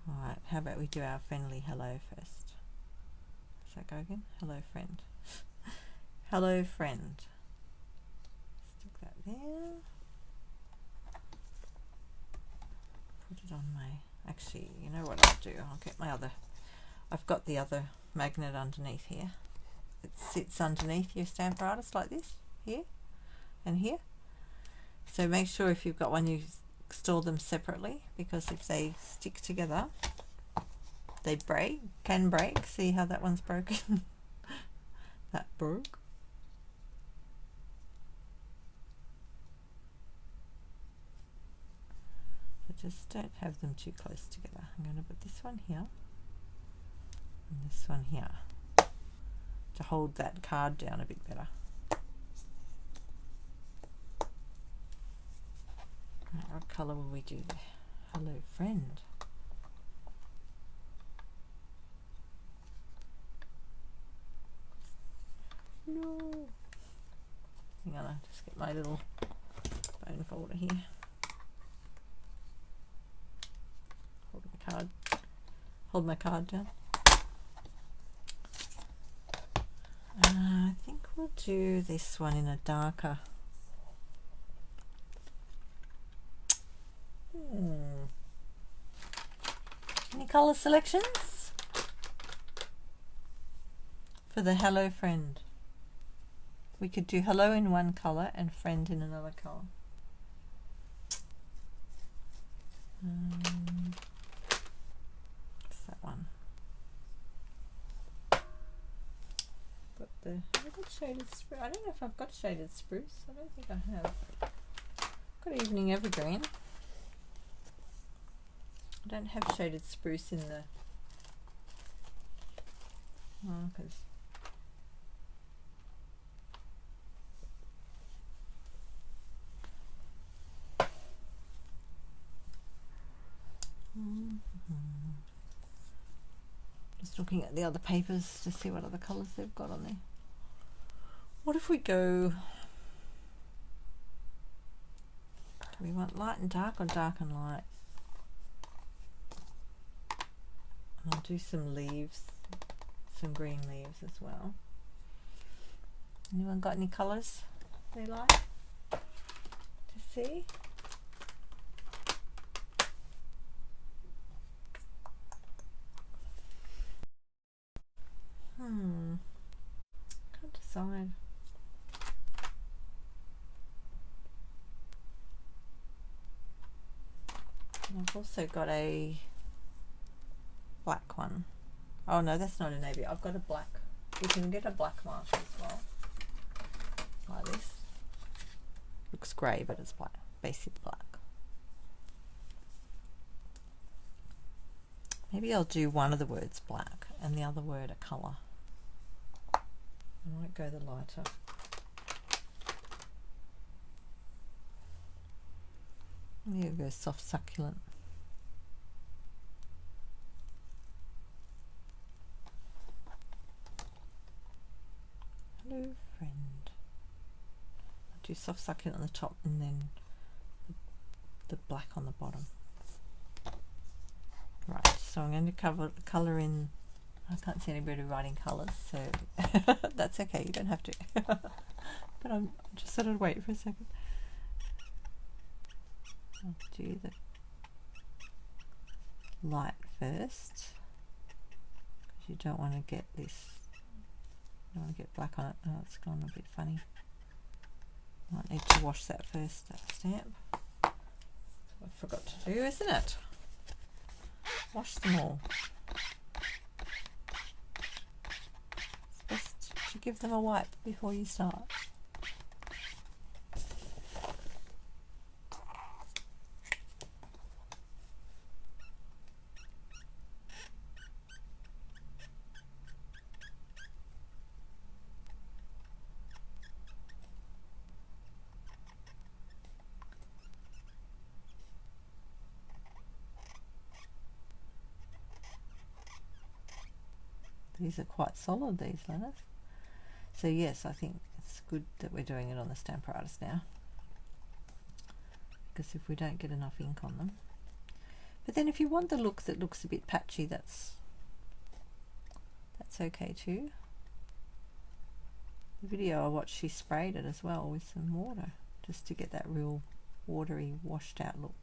Alright, how about we do our friendly hello first? Does that go again? Hello friend. Hello friend. Stick that there. Put it on my, actually, you know what I'll do? I'll get my other, I've got the other magnet underneath here. It sits underneath your Stamparatus like this, here and here. So make sure if you've got one you store them separately, because if they stick together they can break. See how that one's broken? That broke. So just don't have them too close together. I'm going to put this one here and this one here to hold that card down a bit better. Right, what colour will we do there? Hello friend. No. Hang on, I'll just get my little bone folder here. Hold my card down. I think we'll do this one in a darker. Any colour selections for the hello friend? We could do hello in one colour and friend in another colour. What's that one? Have I got shaded spruce? I don't know if I've got shaded spruce. I don't think I have. I've got evening evergreen. I don't have shaded spruce in the markers. Just looking at the other papers to see what other colours they've got on there. What if we go, do we want light and dark or dark and light? I'll do some leaves, some green leaves as well. Anyone got any colours they like to see? Can't decide. And I've also got a black one. Oh no, that's not a navy. I've got a black. You can get a black marker as well, like this. Looks grey, but it's black, basic black. Maybe I'll do one of the words black and the other word a colour. I might go the lighter. Maybe I'll go soft succulent. Hello friend. I'll do soft succulent on the top and then the black on the bottom. Right, so I'm going to colour in. I can't see anybody writing colours, so that's okay, you don't have to. But I'm just sort of wait for a second. I'll do the light first, because you don't want to get this, you don't want to get black on it. Oh, it's gone a bit funny. Might need to wash that first, that stamp. That's what I forgot to do, isn't it? Wash them all. It's best to give them a wipe before you start. These are quite solid, these letters. So yes, I think it's good that we're doing it on the Stamparatus now, because if we don't get enough ink on them. But then if you want the look that looks a bit patchy, that's okay too. The video I watched, she sprayed it as well with some water, just to get that real watery, washed out look.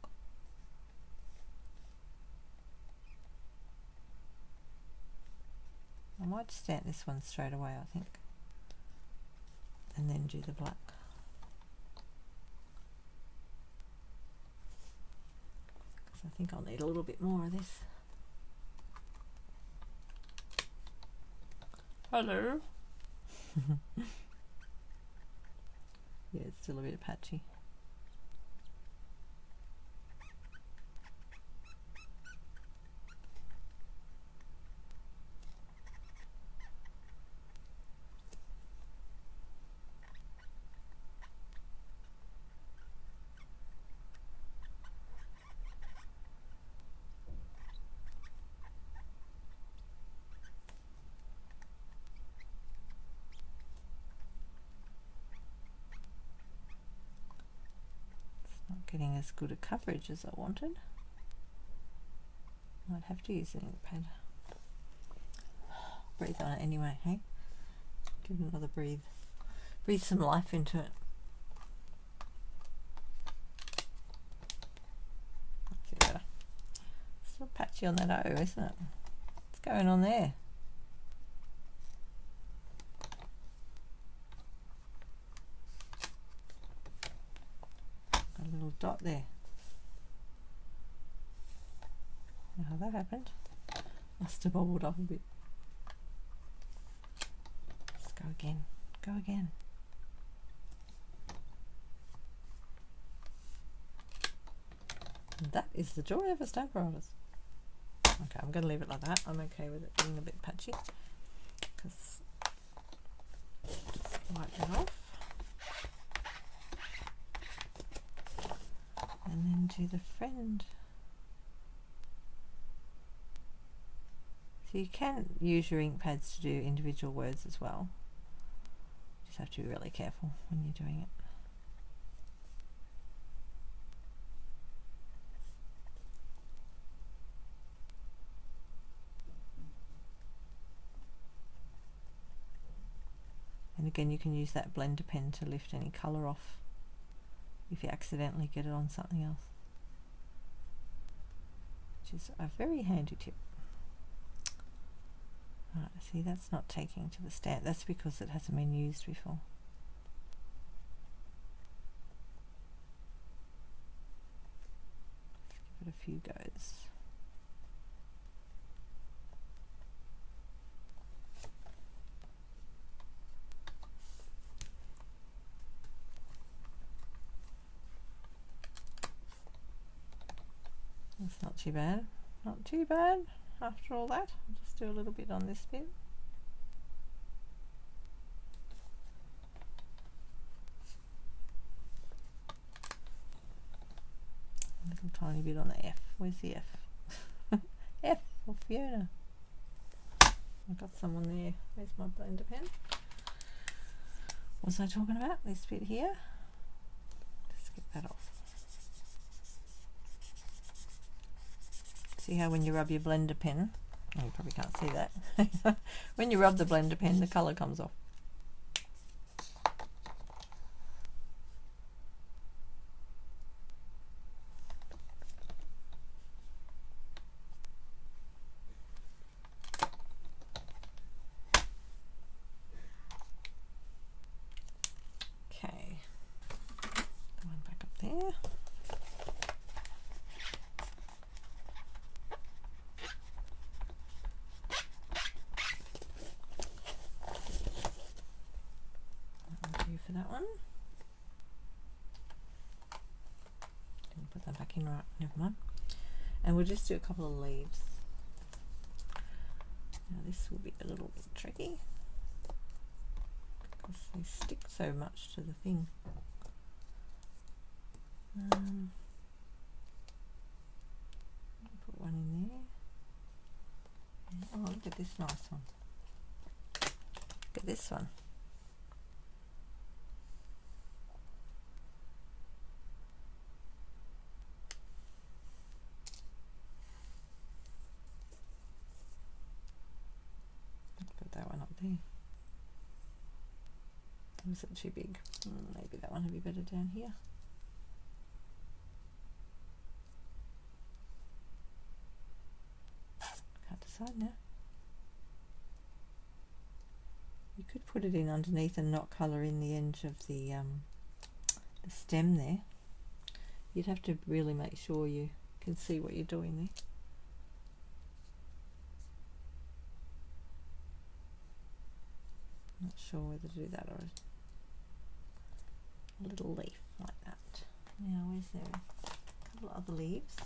I might stamp this one straight away, I think, and then do the black. I think I'll need a little bit more of this. Hello. Yeah, it's still a bit patchy. Not getting as good a coverage as I wanted. Might have to use an ink pad. Breathe on it anyway, hey? Give it another breathe. Breathe some life into it. That's better. Still patchy on that O, isn't it? What's going on there? Got a little dot there. Know how that happened. Must have bubbled up a bit. Let's go again. Go again. And that is the joy of a stamper artist. Okay, I'm going to leave it like that. I'm okay with it being a bit patchy because just wipe that off and then do the friend. So you can use your ink pads to do individual words as well. Just have to be really careful when you're doing it. And again, you can use that blender pen to lift any colour off if you accidentally get it on something else, which is a very handy tip. Right, see, that's not taking to the stamp. That's because it hasn't been used before. Let's give it a few goes. That's not too bad. Not too bad after all that. I'll just do a little bit on this bit. A little tiny bit on the F. Where's the F? F for Fiona. I've got someone there. Where's my blender pen? What was I talking about? This bit here. Just get that off. See how when you rub your blender pen, oh, you probably can't see that. When you rub the blender pen, the colour comes off. Okay, the one back up there. For that one. Didn't put that back in right, never mind. And we'll just do a couple of leaves. Now this will be a little bit tricky because they stick so much to the thing. Put one in there. Oh, look at this nice one. Look at this one. That one up there. Was it too big? Maybe that one would be better down here. Can't decide now. You could put it in underneath and not colour in the edge of the stem there. You'd have to really make sure you can see what you're doing there. Not sure whether to do that or a little leaf like that. Now, is there a couple of other leaves?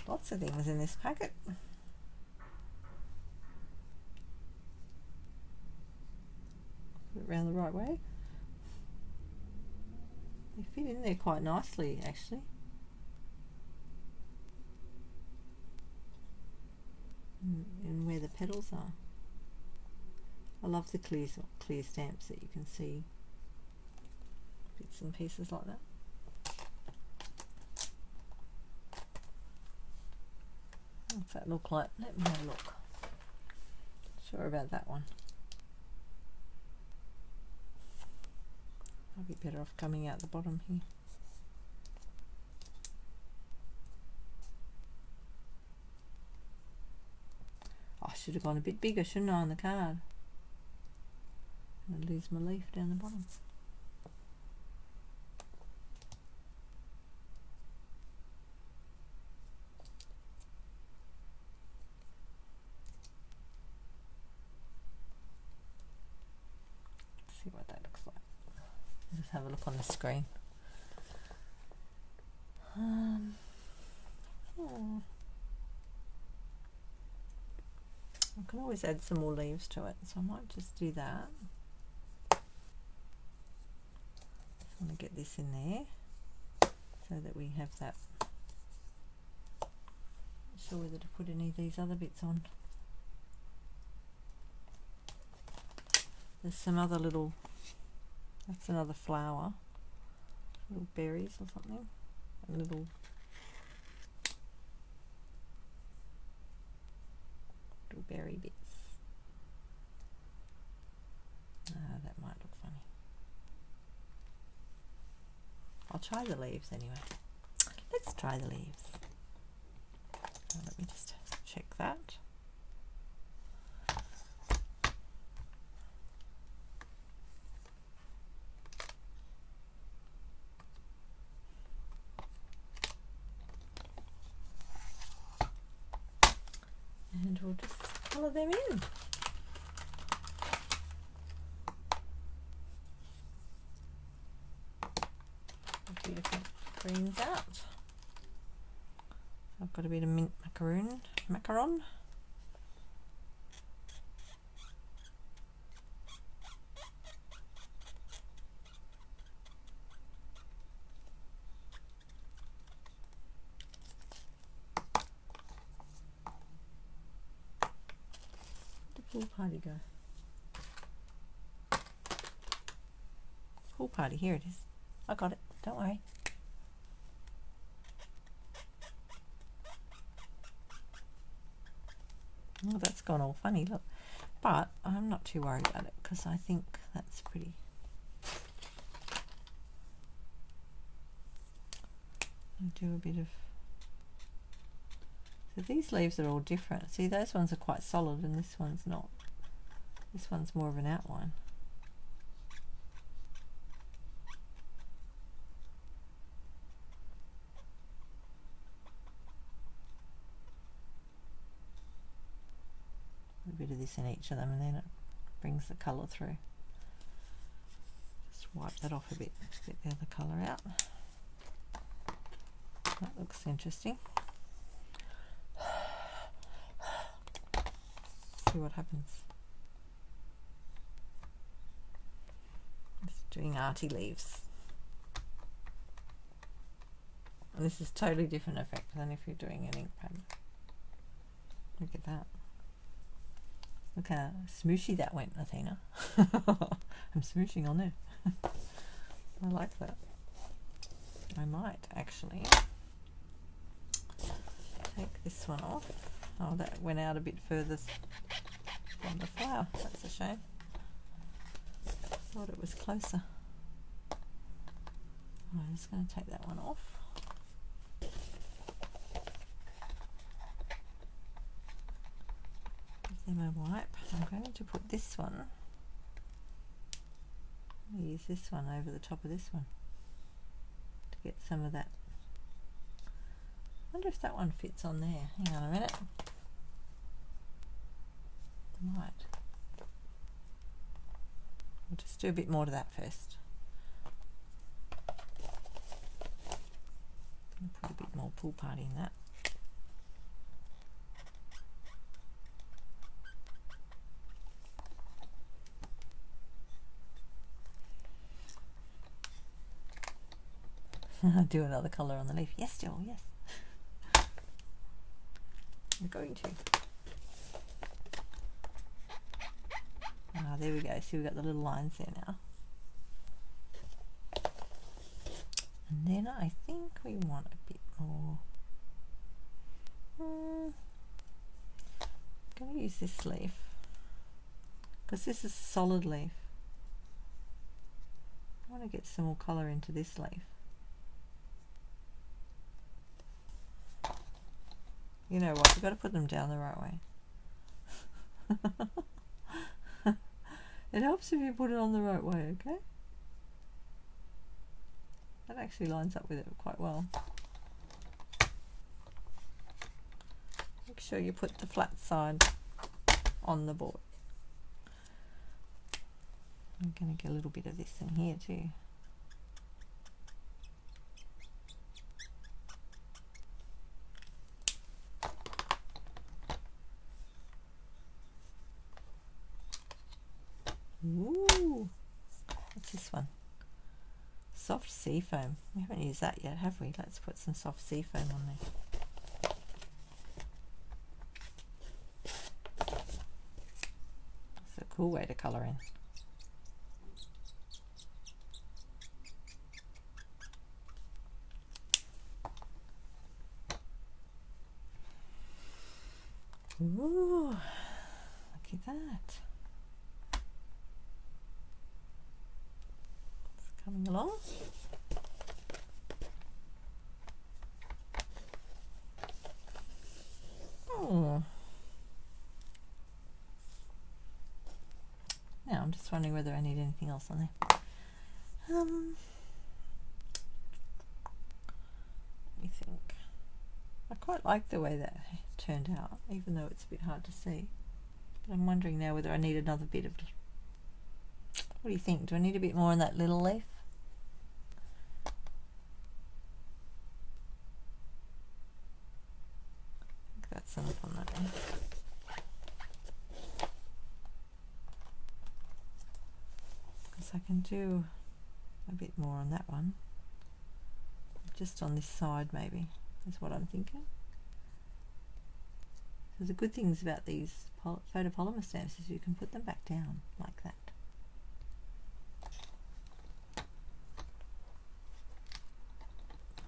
Lots of things in this packet. Put it around the right way. They fit in there quite nicely, actually. And where the petals are. I love the clear stamps that you can see bits and pieces like that. What's that look like? Let me have a look. Sure about that one. I'd be better off coming out the bottom here. I should have gone a bit bigger, shouldn't I, on the card? I'd lose my leaf down the bottom. Let's see what that looks like. Just have a look on the screen. I can always add some more leaves to it, so I might just do that. Just want to get this in there so that we have that. Not sure whether to put any of these other bits on. There's some other little, that's another flower, little berries or something, and little berry bits. That might look funny. I'll try the leaves anyway. Let's try the leaves. Let me just check that. And we'll just colour them in. A few different greens out. I've got a bit of mint macaron. Pool party go? Pool party, here it is. I got it, don't worry. Oh, that's gone all funny, look. But I'm not too worried about it because I think that's pretty. I'll do a bit of. So these leaves are all different. See, those ones are quite solid and this one's not. This one's more of an outline. A bit of this in each of them and then it brings the colour through. Just wipe that off a bit, get the other colour out. That looks interesting. See what happens. Just doing arty leaves. And this is totally different effect than if you're doing an ink pad. Look at that. Look how smooshy that went, Athena. I'm smooshing on there. I like that. I might actually take this one off. Oh, that went out a bit further from the flower. That's a shame. Thought it was closer. I'm just going to take that one off. Give them a wipe. I'm going to put this one I'm gonna use this one over the top of this one to get some of that. I wonder if that one fits on there. Hang on a minute. Might. We'll just do a bit more to that first. I'll put a bit more pull part in that. Do another colour on the leaf. Yes, Joel, yes. I'm going to. Ah, there we go. See, we've got the little lines there now. And then I think we want a bit more. I'm going to use this leaf because this is a solid leaf. I want to get some more colour into this leaf. You know what, you've got to put them down the right way. It helps if you put it on the right way, okay? That actually lines up with it quite well. Make sure you put the flat side on the board. I'm going to get a little bit of this in here too. Ooh, what's this one? Soft sea foam. We haven't used that yet, have we? Let's put some soft sea foam on there. That's a cool way to colour in. Ooh, look at that. Coming along. Oh. Now I'm just wondering whether I need anything else on there. Let me think. I quite like the way that turned out, even though it's a bit hard to see. But I'm wondering now whether I need another bit of. What do you think? Do I need a bit more on that little leaf? That's enough on that one. Because I can do a bit more on that one. Just on this side maybe, is what I'm thinking. So the good things about these photopolymer stamps is you can put them back down like that.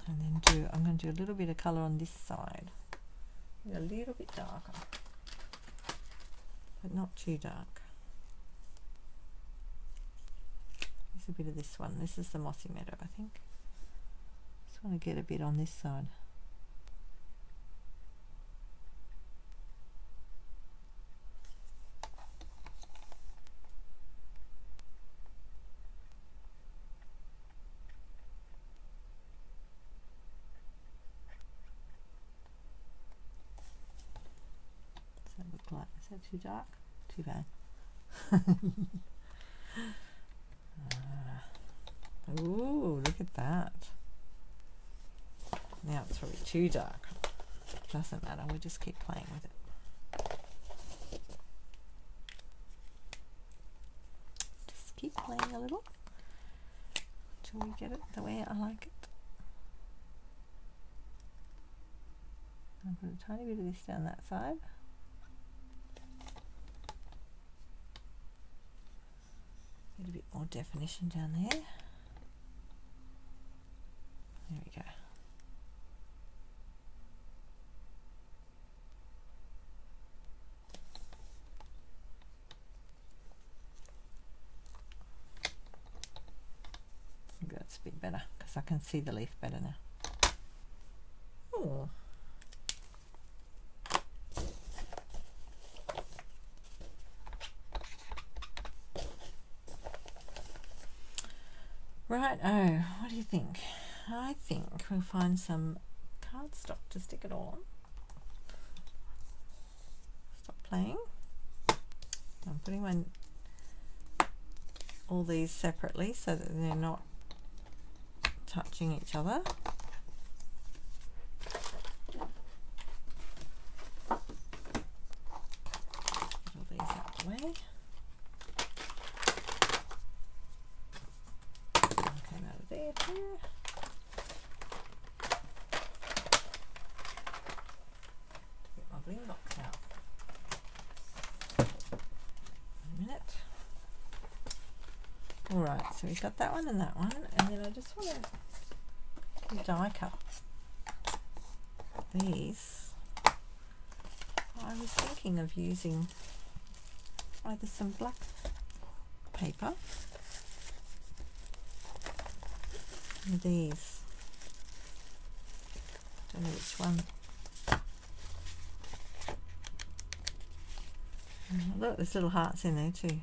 And then I'm going to do a little bit of colour on this side. A little bit darker, but not too dark. There's a bit of this one. This is the Mossy Meadow, I think. Just want to get a bit on this side. Like, is that too dark? Too bad. Ooh, look at that. Now it's probably too dark. Doesn't matter, we just keep playing with it. Just keep playing a little until we get it the way I like it. I'll put a tiny bit of this down that side. Get a bit more definition down there. There we go. Maybe that's a bit better because I can see the leaf better now. Oh. Right, oh, what do you think? I think we'll find some cardstock to stick it all on. Stop playing. I'm putting all these separately so that they're not touching each other. Put all these out the way. Come out of there too. Get my bling box out. A minute. Alright, so we've got that one and then I just want to die cut these. I was thinking of using either some black paper and these. Don't know which one. Look, there's little hearts in there too.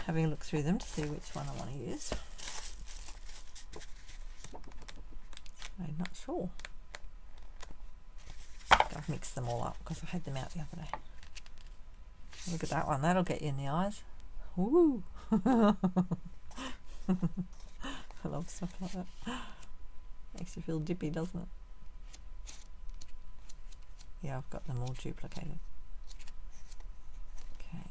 Having a look through them to see which one I want to use. I'm not sure. I've mixed them all up because I had them out the other day. Look at that one, that'll get you in the eyes. Woo! I love stuff like that. Makes you feel dippy, doesn't it? Yeah, I've got them all duplicated. Okay.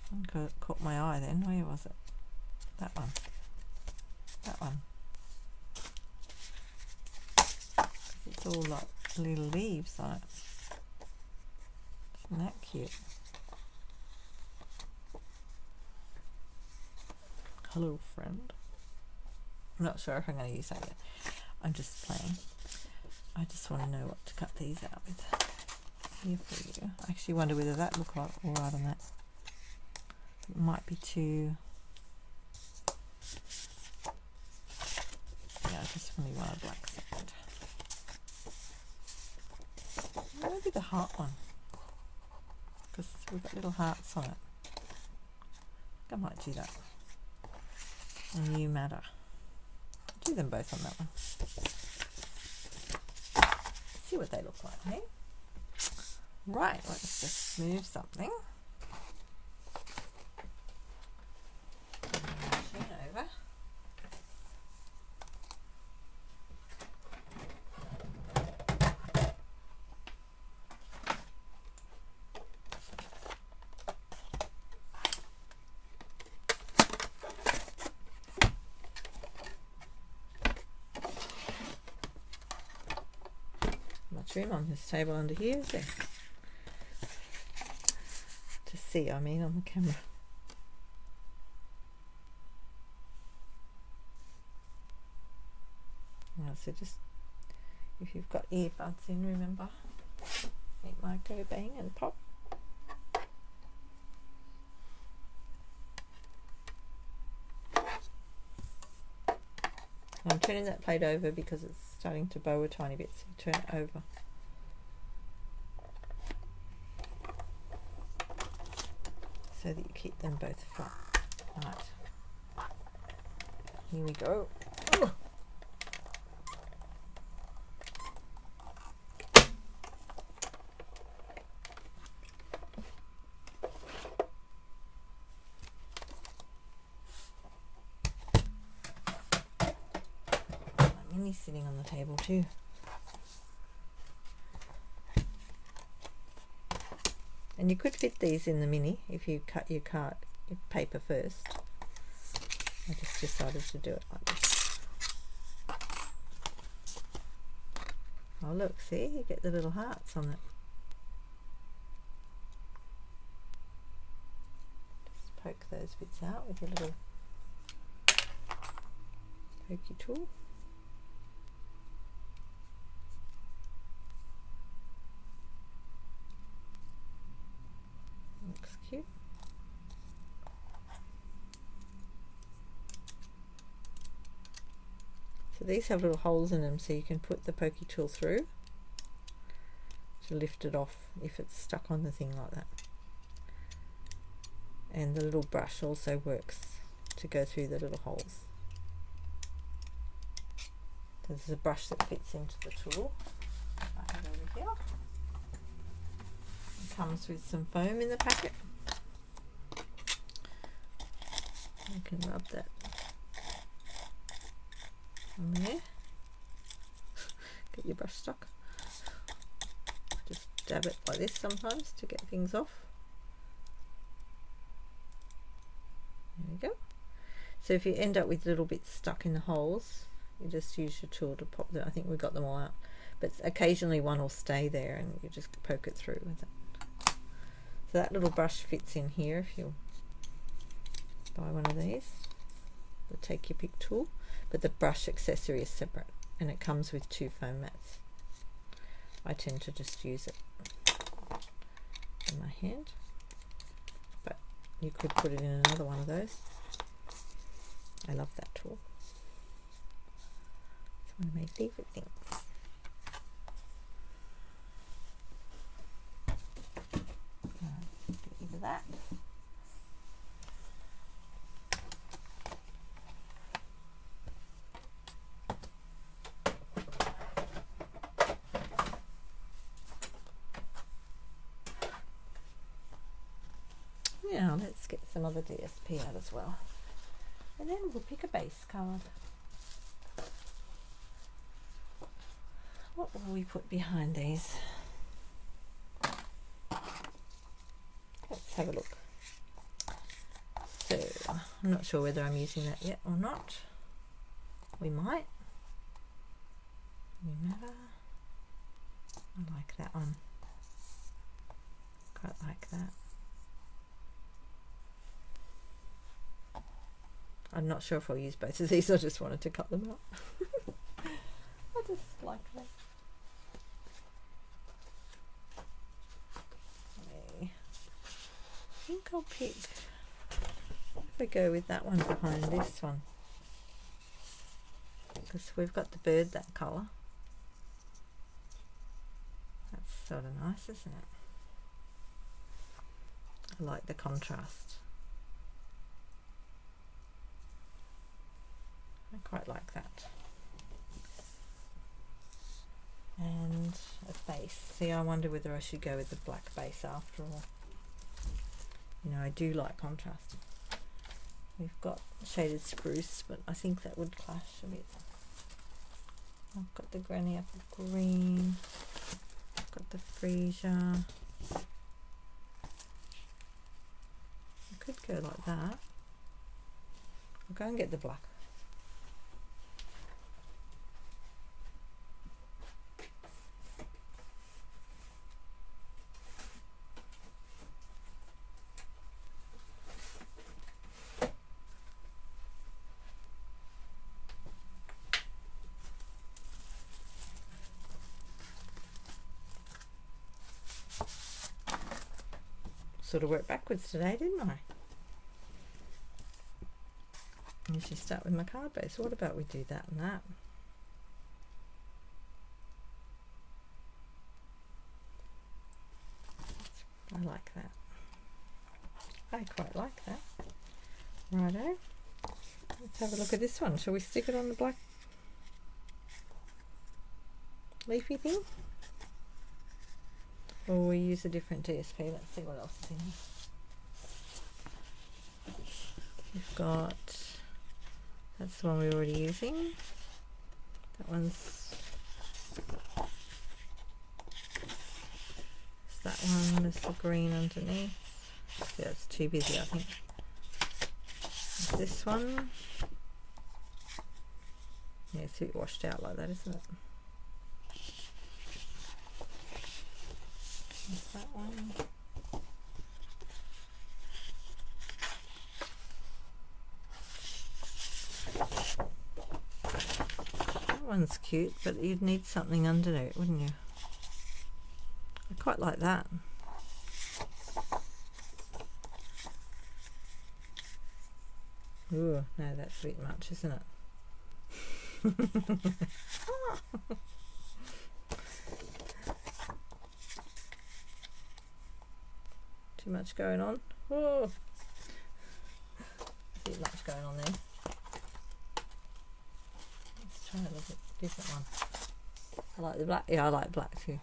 One caught my eye then. Where was it? That one. That one. It's all like little leaves on it. Isn't that cute? Hello, friend. I'm not sure if I'm going to use that yet. I'm just playing. I just want to know what to cut these out with. Here for you. I actually wonder whether that look like all right on that. It might be too. Yeah, I just really want a black side. Maybe the heart one, because we've got little hearts on it. I might do that. And you matter. Do them both on that one. See what they look like, hey? Right, let's just move something. Over. Much room on this table under here, is there? To see, I mean, on the camera. So just, if you've got earbuds in, remember, it might go bang and pop. I'm turning that plate over because it's starting to bow a tiny bit, so turn it over. So that you keep them both flat. Right. Here we go. Oh. Sitting on the table too. And you could fit these in the mini if you cut your paper first. I just decided to do it like this. Oh look, see, you get the little hearts on it. Just poke those bits out with your little pokey tool. Looks cute. So these have little holes in them, so you can put the pokey tool through to lift it off if it's stuck on the thing like that. And the little brush also works to go through the little holes. There's a brush that fits into the tool. I have it over here. It comes with some foam in the packet. You can rub that on there. Get your brush stuck. Just dab it like this sometimes to get things off. There we go. So if you end up with little bits stuck in the holes, you just use your tool to pop them. I think we got them all out, but occasionally one will stay there and you just poke it through with it. So that little brush fits in here if you buy one of these, the take your pick tool, but the brush accessory is separate and it comes with 2 foam mats. I tend to just use it in my hand, but you could put it in another one of those. I love that tool. It's one of my favorite things. Get rid of that. Now let's get some other DSP out as well, and then we'll pick a base card. What will we put behind these? Let's have a look. So I'm not sure whether I'm using that yet or not. We might. No matter. I like that one. Quite like that. I'm not sure if I'll use both of these. I just wanted to cut them out. I just like that. Okay. I think I'll pick, if we go with that one behind this one, because we've got the bird that colour. That's sort of nice, isn't it? I like the contrast. I quite like that. And a face. See, I wonder whether I should go with the black base after all. You know, I do like contrast. We've got shaded spruce, but I think that would clash a bit. I've got the granny apple green. I've got the freesia. I could go like that. I'll go and get the black. Sort of worked backwards today, didn't I? I usually start with my card base. What about we do that and that? I like that. I quite like that. Righto. Let's have a look at this one. Shall we stick it on the black leafy thing? Or we use a different DSP. Let's see what else is in here. We've got, that's the one we're already using. That one's, it's that one, there's the green underneath. Yeah, it's too busy, I think. There's this one. Yeah, it's a bit washed out like that, isn't it? There's that one. That one's cute, but you'd need something under it, wouldn't you? I quite like that. Ooh, no, that's a bit much, isn't it? Too much going on. Oh, too much going on there. Let's try a look at a different one. I like the black. Yeah, I like black too.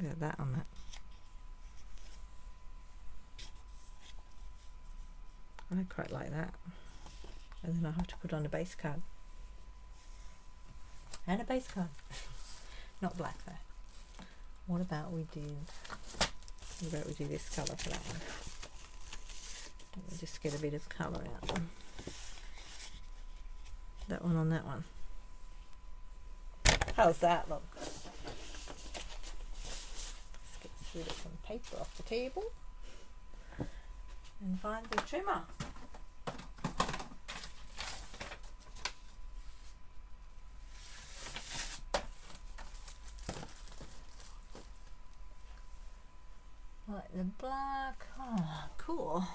Look at that on that. I quite like that. And then I have to put on a base card. And a base card. Not black though. What about we do this colour for that one? Let me just get a bit of colour out. That one on that one. How's that look? Let's get rid of some paper off the table and find the trimmer. Like the black. Oh, cool.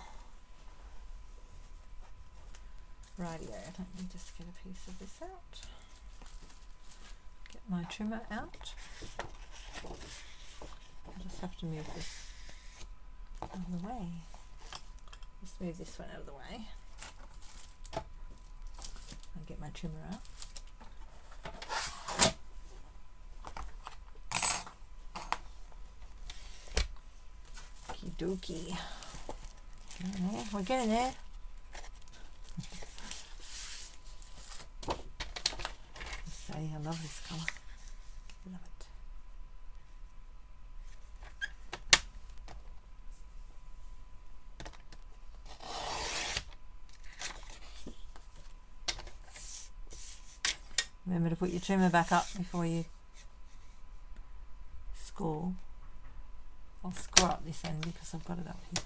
Rightio, let me just get a piece of this out. Get my trimmer out. I just have to move this out of the way. Just move this one out of the way. And get my trimmer out. Okie dokie. Getting there. We're getting there. I love this colour. Love it. Remember to put your trimmer back up before you score. I'll score up this end because I've got it up here.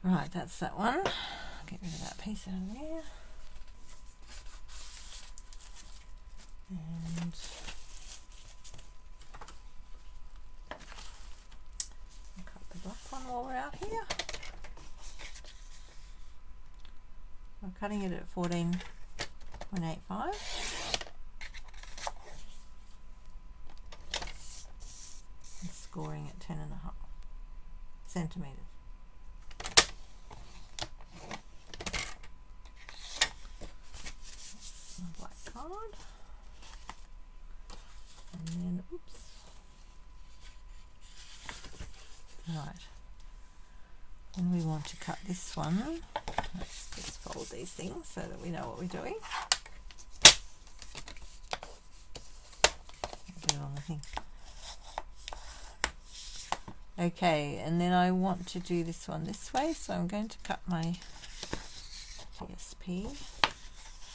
Right, that's that one. Get rid of that piece out of there. And I'll cut the black one while we're out here. I'm cutting it at 14.85 and scoring at 10.5 centimeters. That's my black card. And then, oops. Right. And we want to cut this one. Let's just fold these things so that we know what we're doing. Do it on the thing. Okay, and then I want to do this one this way, so I'm going to cut my DSP.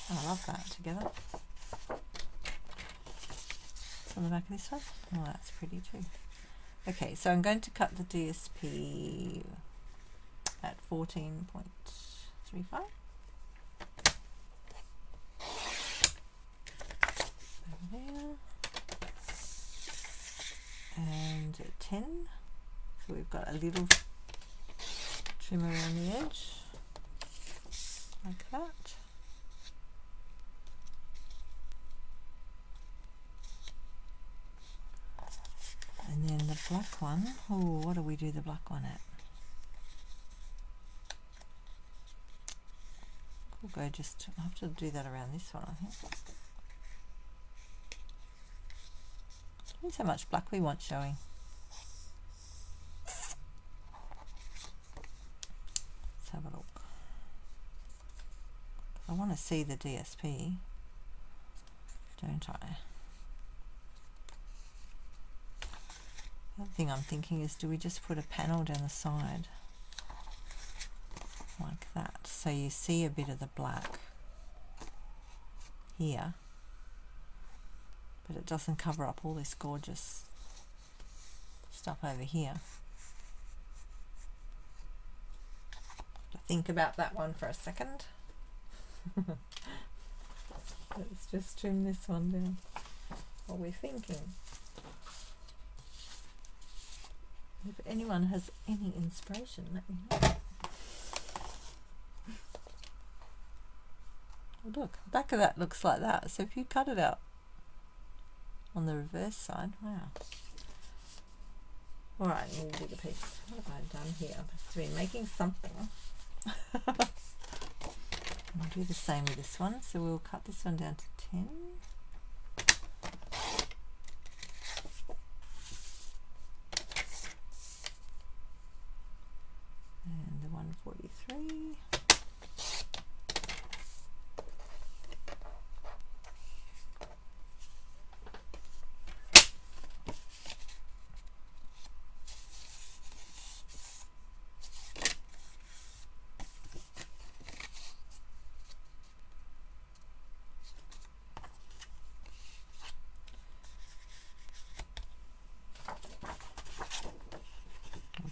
Oh, I love that together. On the back of this one. Oh, that's pretty too. Okay, so I'm going to cut the DSP at 14.35. Over there. And at 10. So we've got a little trim around the edge, like that. And then the black one, oh, what do we do the black one at? We'll go just, I'll have to do that around this one, I think. Look how much black we want showing. Let's have a look. I want to see the DSP, don't I? The other thing I'm thinking is, do we just put a panel down the side like that, so you see a bit of the black here, but it doesn't cover up all this gorgeous stuff over here. Think about that one for a second. Let's just trim this one down while we're thinking. If anyone has any inspiration, let me know. Look, the back of that looks like that. So if you cut it out on the reverse side, wow. All right, we'll do the piece. What have I done here? I've been making something. We'll do the same with this one. So we'll cut this one down to 10. And the 143.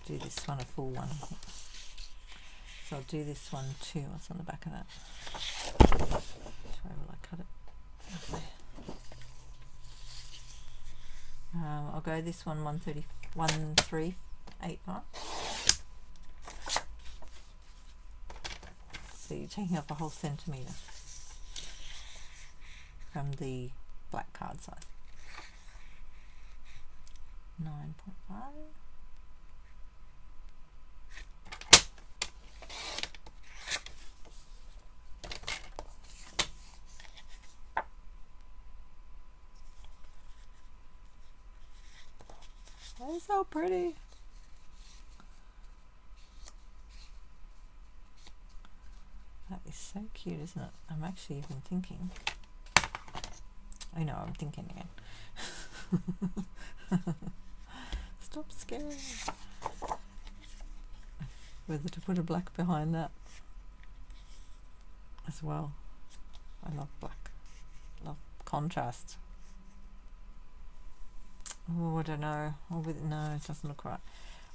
Do this one a full one. So I'll do this one too. What's on the back of that? Sorry, will I cut it? Okay. I'll go this one 138 mark. So you're taking up a whole centimetre from the black card size. 9.5. That is so pretty. That is so cute, isn't it? I'm actually even thinking. I know, I'm thinking again. Stop scaring me. Whether to put a black behind that as well. I love black. Love contrast. Oh, I don't know. Or with no, it doesn't look right.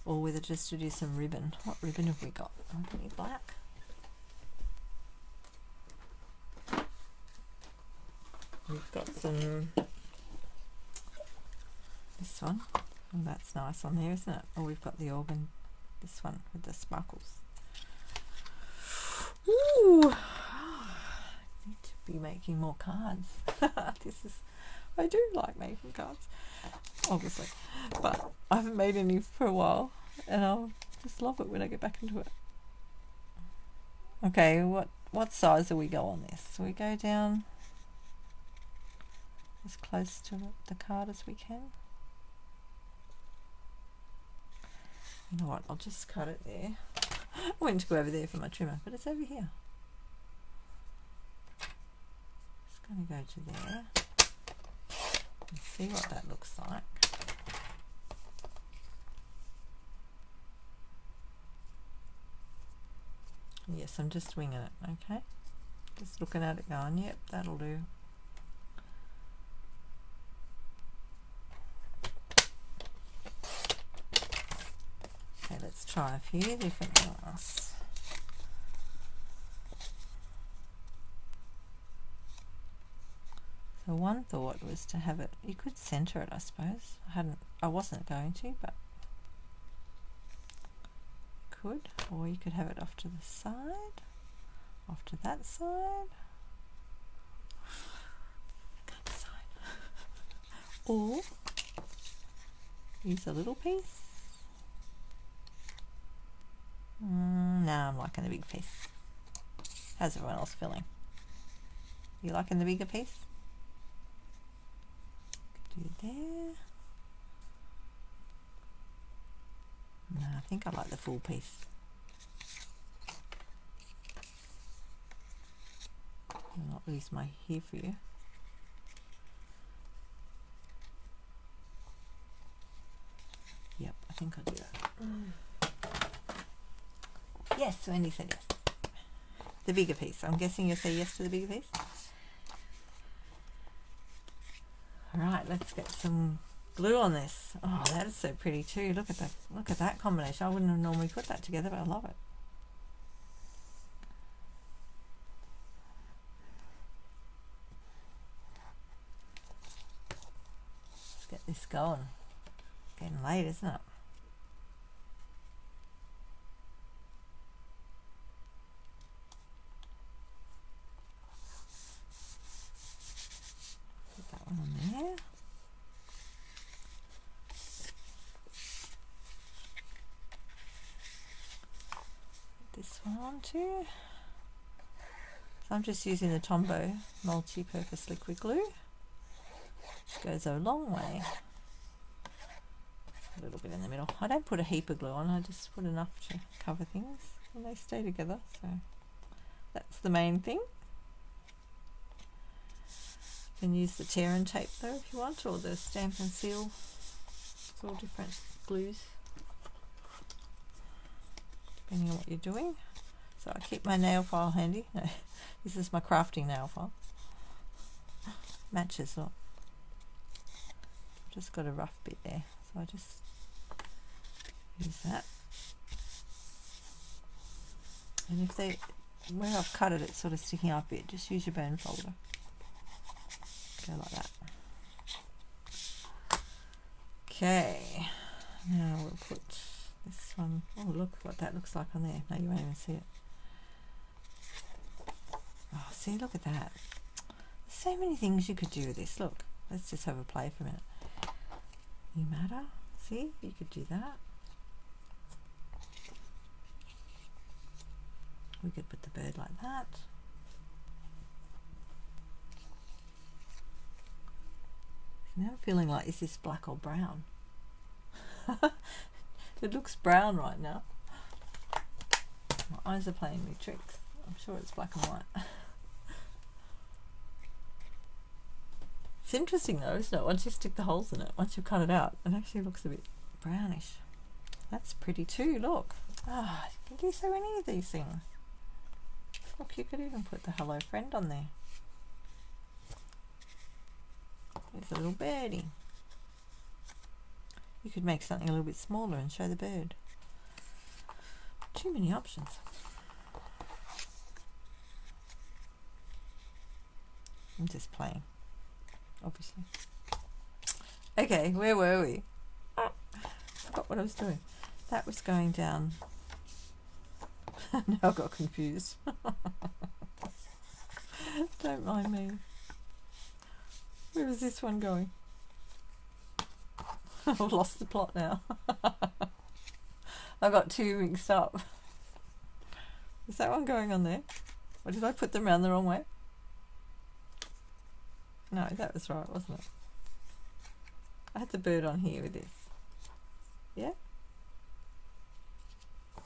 Or whether just to do some ribbon. What ribbon have we got? Any black? We've got some. This one. Oh, that's nice on there, isn't it? Or we've got the organ. This one with the sparkles. Ooh! I need to be making more cards. I do like making cards, obviously, but I haven't made any for a while, and I'll just love it when I get back into it. Okay, what size do we go on this? So we go down as close to the card as we can. You know what? I'll just cut it there. I went to go over there for my trimmer, but it's over here. Just going to go to there. And see what that looks like. Yes, I'm just winging it, okay? Just looking at it going, yep, that'll do. Okay, let's try a few different things. So one thought was to have it, you could center it, I suppose. I wasn't going to, but could. Or you could have it off to the side, off to that side. Can't decide. Or use a little piece. No, I'm liking the big piece. How's everyone else feeling? You liking the bigger piece? Do there. No, I think I like the full piece. I'll not lose my hair for you. Yep, I think I'll do that. Yes, Wendy said yes. The bigger piece. I'm guessing you'll say yes to the bigger piece. Alright, let's get some glue on this. Oh, that is so pretty too. Look at that combination. I wouldn't have normally put that together, but I love it. Let's get this going. Getting late, isn't it? one on too. So I'm just using the Tombow multi-purpose liquid glue, which goes a long way. A little bit in the middle. I don't put a heap of glue on, I just put enough to cover things and they stay together, so that's the main thing. You can use the tear and tape though if you want, or the stamp and seal. It's all different glues depending on what you're doing. So I keep my nail file handy. No, this is my crafting nail file. Matches, look. Just got a rough bit there, so I just use that. And if they, where I've cut it, it's sort of sticking up a bit, just use your bone folder. Go like that. Okay, now we'll put this one. Oh, look what that looks like on there. No, you won't even see it. Oh, see, look at that. So many things you could do with this. Look, let's just have a play for a minute. You matter. See, you could do that. We could put the bird like that. Now I'm feeling like, is this black or brown? It looks brown right now. My eyes are playing me tricks. I'm sure it's black and white. It's interesting though, isn't it? Once you stick the holes in it, once you cut it out, it actually looks a bit brownish. That's pretty too, look. Ah, you can do so many of these things. Look, you could even put the hello friend on there. There's a little birdie. You could make something a little bit smaller and show the bird. Too many options. I'm just playing, obviously. Okay, where were we? Oh, forgot what I was doing. That was going down. Now I got confused. Don't mind me. Where is this one going? I've lost the plot now. I got two mixed up. Is that one going on there? Or did I put them around the wrong way? No, that was right, wasn't it? I had the bird on here with this. Yeah?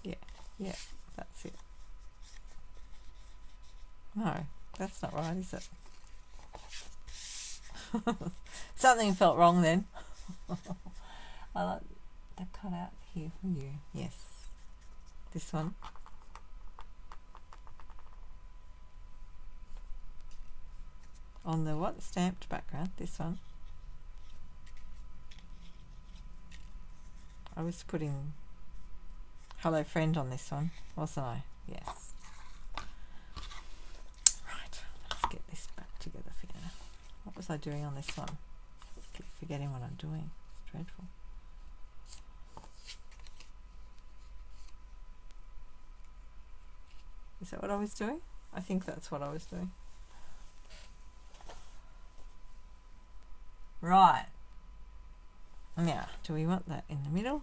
Yeah, yeah, that's it. No, that's not right, is it? Something felt wrong then. I like the cutout here for you. Yes. This one. On the what? Stamped background. This one. I was putting hello friend on this one, wasn't I? Yes. Right. Let's get this back together for you. What was I doing on this one? I keep forgetting what I'm doing. It's dreadful. Is that what I was doing? I think that's what I was doing. Right. Now, do we want that in the middle?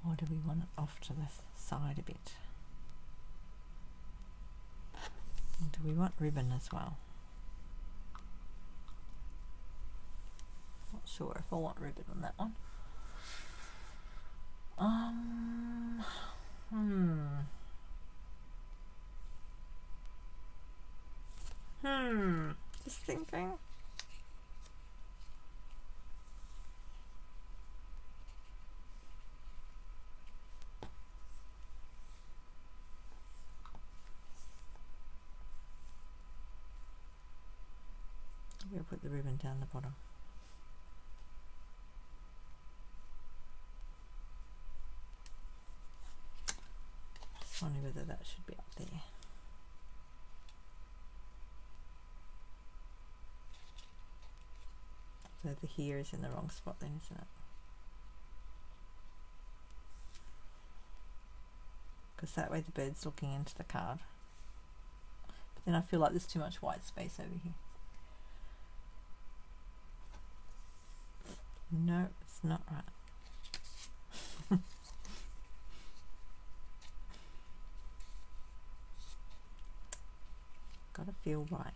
Or do we want it off to the side a bit? And do we want ribbon as well? Not sure if I want ribbon on that one. Just thinking. We'll put the ribbon down the bottom. Just wondering whether that should be up there. So the here is in the wrong spot then, isn't it? Because that way the bird's looking into the card. Then I feel like there's too much white space over here. No, it's not right. Gotta feel right.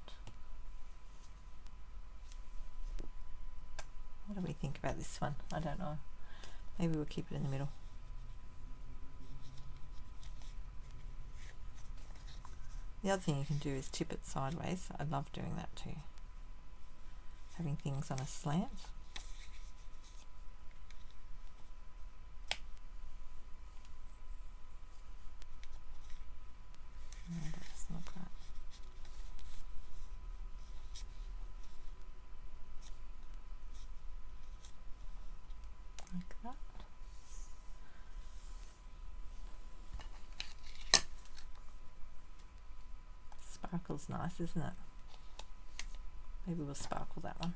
What do we think about this one? I don't know. Maybe we'll keep it in the middle. The other thing you can do is tip it sideways. I love doing that too. Having things on a slant. No, that doesn't look right. Like that. Sparkle's nice, isn't it? Maybe we'll sparkle that one.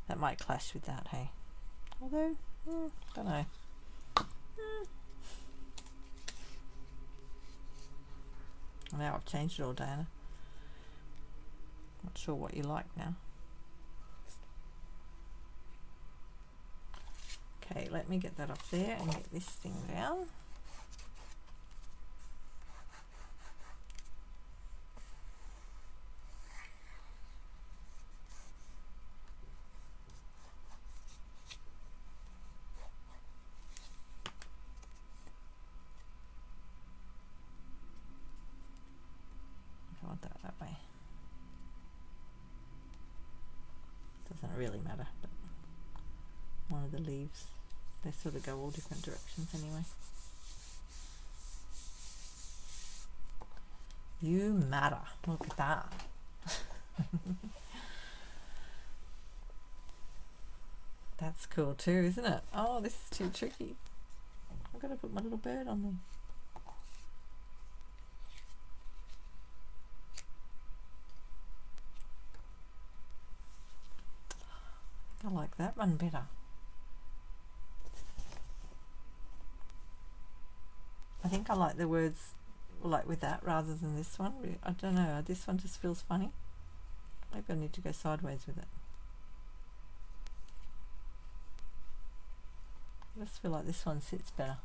That might clash with that, hey? Although, don't know. Now I've changed it all, Diana. Not sure what you like now. Okay, let me get that up there and get this thing down. I want that way. Doesn't really matter, but one of the leaves, they sort of go all different directions anyway. You matter. Look at that. That's cool too, isn't it? Oh, this is too tricky. I've got to put my little bird on there. I like that one better. I think I like the words like with that rather than this one. I don't know, this one just feels funny. Maybe I need to go sideways with it. I just feel like this one sits better.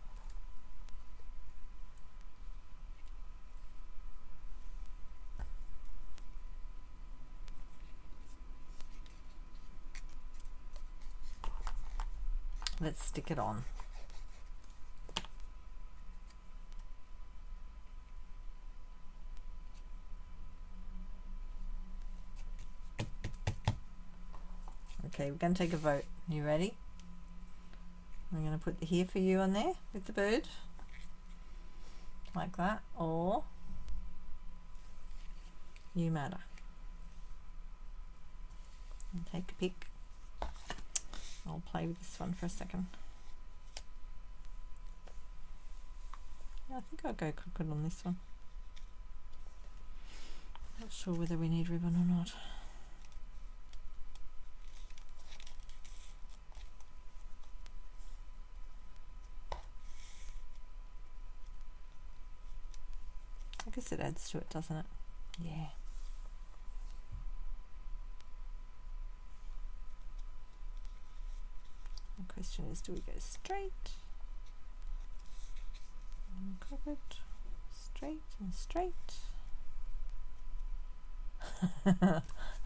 Let's stick it on. Okay, we're going to take a vote. You ready? I'm going to put the "here for you" on there with the bird. Like that. Or "you matter." And take a pick. I'll play with this one for a second. Yeah, I think I'll go crooked on this one. Not sure whether we need ribbon or not. I guess it adds to it, doesn't it? Yeah. The question is, do we go straight, and crooked, straight and straight? How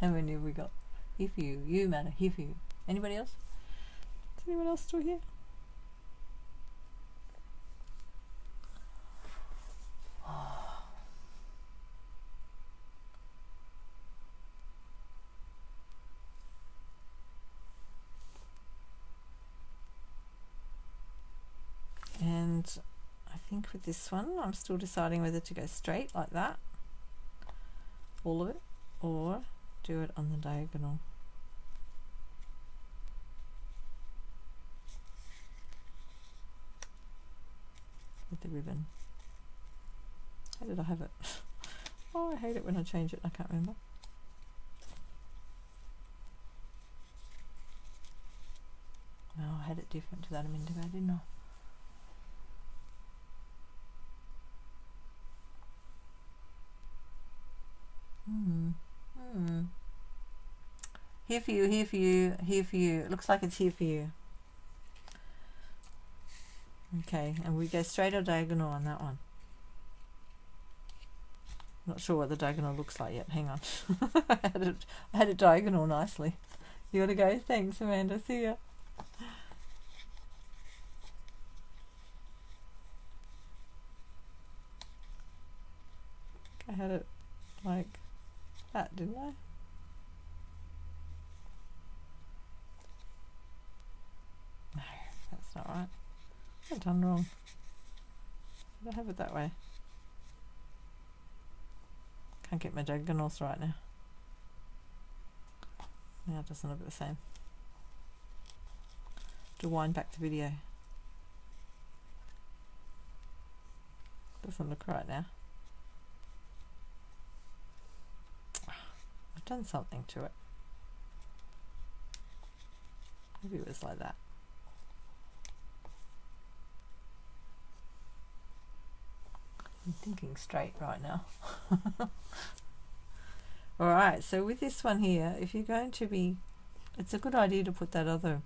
many have we got? "Here for you," "you matter," "here for you." Anybody else? Is anyone else still here? And I think with this one I'm still deciding whether to go straight like that, all of it, or do it on the diagonal. With the ribbon. How did I have it? Oh, I hate it when I change it. I can't remember. Oh, I had it different to that a minute ago, didn't I? Here for you, here for you, here for you. It looks like it's here for you. Okay, and we go straight or diagonal on that one. Not sure what the diagonal looks like yet. Hang on. I had it diagonal nicely. You gotta go. Thanks, Amanda. See ya. I had it like that, didn't I? No, that's not right. I've done wrong. Did I have it that way? Can't get my diagonals right now. Now it doesn't look the same. To wind back the video. Doesn't look right now. I've done something to it. Maybe it was like that. I'm thinking straight right now. Alright, so with this one here, if you're going to be, it's a good idea to put that other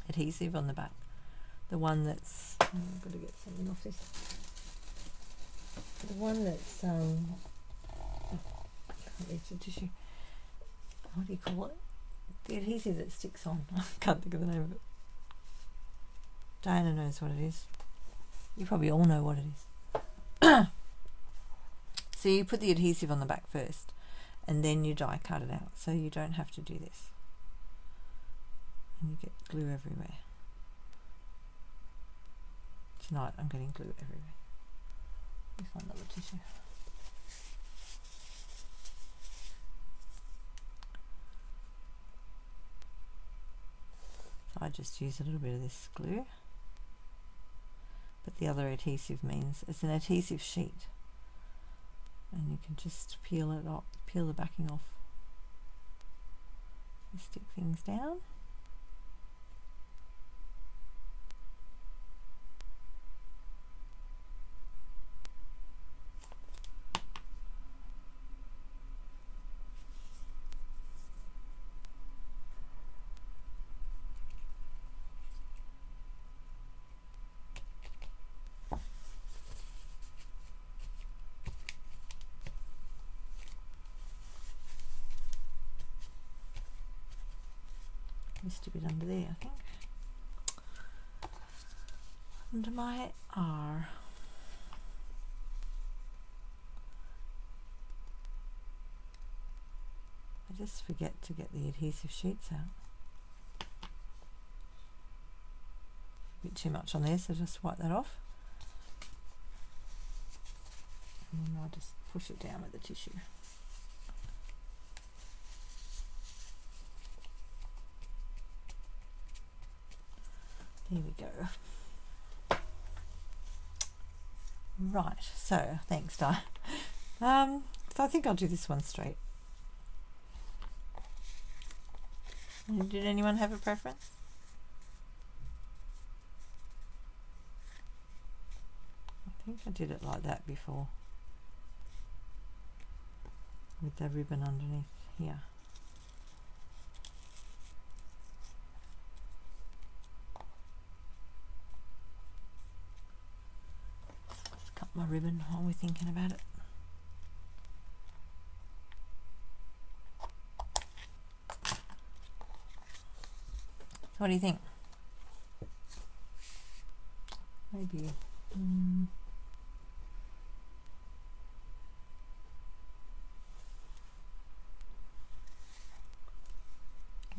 adhesive on the back. The one that's, I've got to get something off this. The one that's, I can't reach the tissue. What do you call it? The adhesive that sticks on. I can't think of the name of it. Diana knows what it is. You probably all know what it is. So you put the adhesive on the back first and then you die cut it out, so you don't have to do this and you get glue everywhere. Tonight I'm getting glue everywhere. Let me find another tissue. So I just use a little bit of this glue, but the other adhesive means it's an adhesive sheet. And you can just peel it off, peel the backing off. You stick things down. Missed a bit under there, I think. Under my R. I just forget to get the adhesive sheets out. A bit too much on there, so just wipe that off. And then I'll just push it down with the tissue. There we go. Right, so thanks, Di. So I think I'll do this one straight. Did anyone have a preference? I think I did it like that before, with the ribbon underneath here. My ribbon while we're thinking about it. So what do you think? Maybe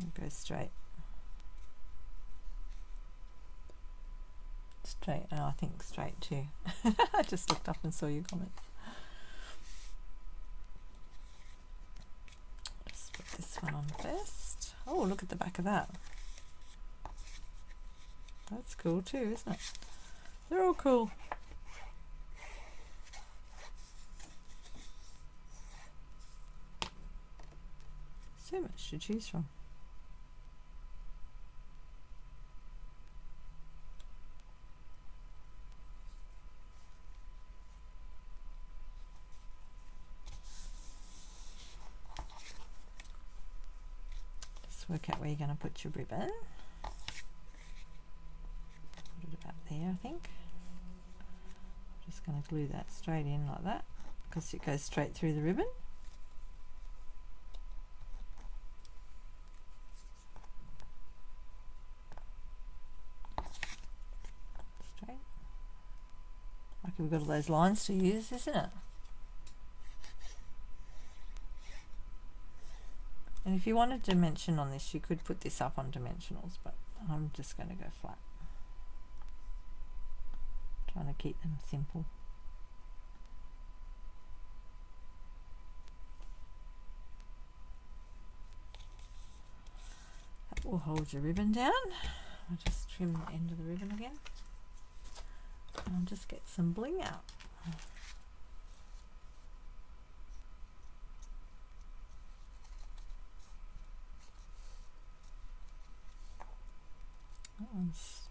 I'll go straight. Straight, and I think straight too. I just looked up and saw your comments. Just put this one on first. Oh, look at the back of that. That's cool too, isn't it? They're all cool. So much to choose from. work out where you're going to put your ribbon. Put it about there, I think. Just going to glue that straight in like that because it goes straight through the ribbon. Straight. Like we've got all those lines to use, isn't it? And if you want a dimension on this, you could put this up on dimensionals, but I'm just going to go flat. Trying to keep them simple. That will hold your ribbon down. I'll just trim the end of the ribbon again. And I'll just get some bling out. That one's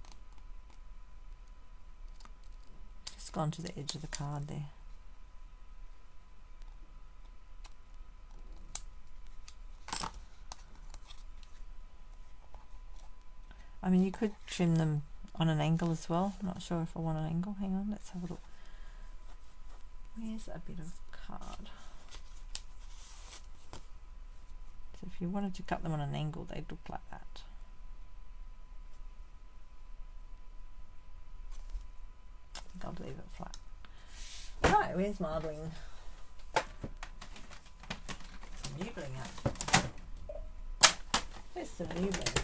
just gone to the edge of the card there. I mean, you could trim them on an angle as well. I'm not sure if I want an angle. Hang on, let's have a look. Where's a bit of card? So if you wanted to cut them on an angle, they'd look like that. I think I'll leave it flat. Right, where's my bling? Some new bling out. Where's some new bling?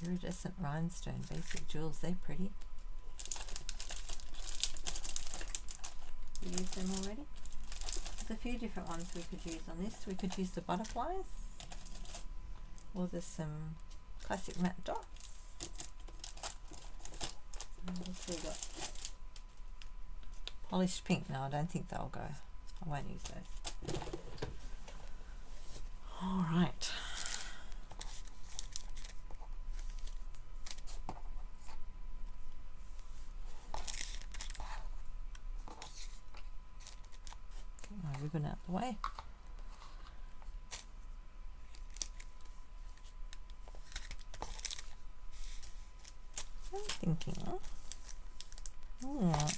Iridescent rhinestone basic jewels, they're pretty. You used them already? There's a few different ones we could use on this. We could use the butterflies, or there's some classic matte dots. And also we got polished pink. No, I don't think they'll go. I won't use those. All right. Ribbon out the way.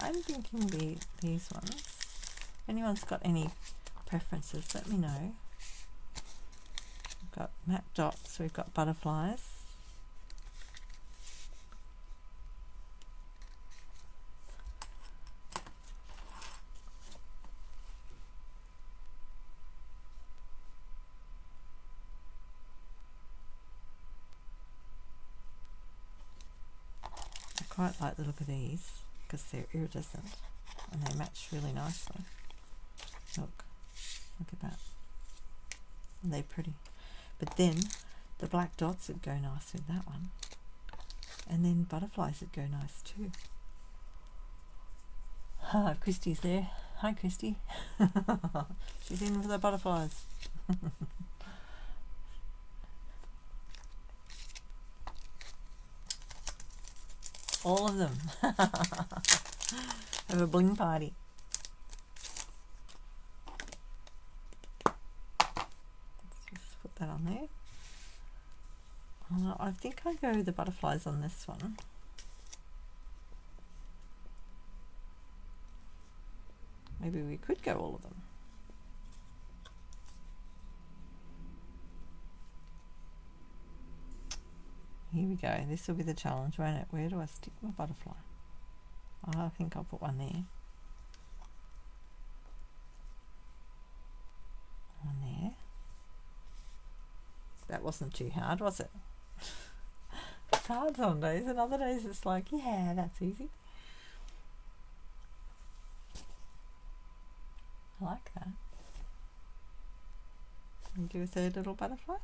I'm thinking these ones. If anyone's got any preferences, let me know. We've got matte dots, we've got butterflies. I quite like the look of these because they're iridescent and they match really nicely. Look at that. And they're pretty. But then the black dots would go nice with that one. And then butterflies would go nice too. Ah, Christy's there. Hi, Christy. She's in with the butterflies. All of them. Have a bling party. Let's just put that on there. I think I go with the butterflies on this one. Maybe we could go all of them. Here we go. This will be the challenge, won't it? Where do I stick my butterfly? Oh, I think I'll put one there. One there. That wasn't too hard, was it? It's hard some days, and other days it's like, yeah, that's easy. I like that. And do a third little butterfly.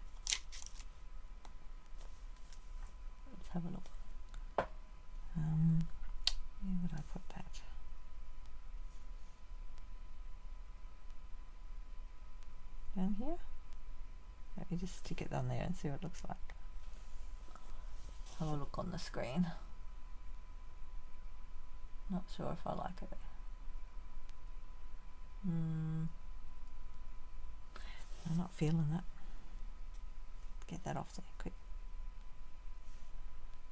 Let's have a look. Where would I put that? Down here? Let me just stick it on there and see what it looks like. Have a look on the screen. Not sure if I like it. I'm not feeling that. Get that off there quick.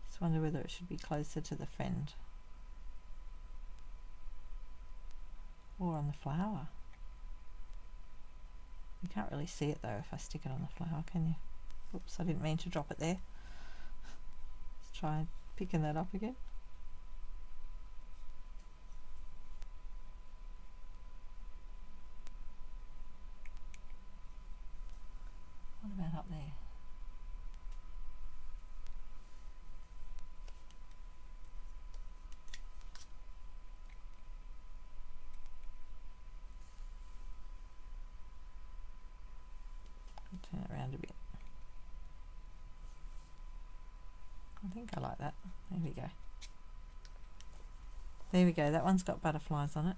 Just wonder whether it should be closer to the friend or on the flower. You can't really see it though if I stick it on the flower, can you? Oops, I didn't mean to drop it there. Let's try picking that up again. What about up there? Turn it around a bit. I think I like that. There we go. There we go. That one's got butterflies on it.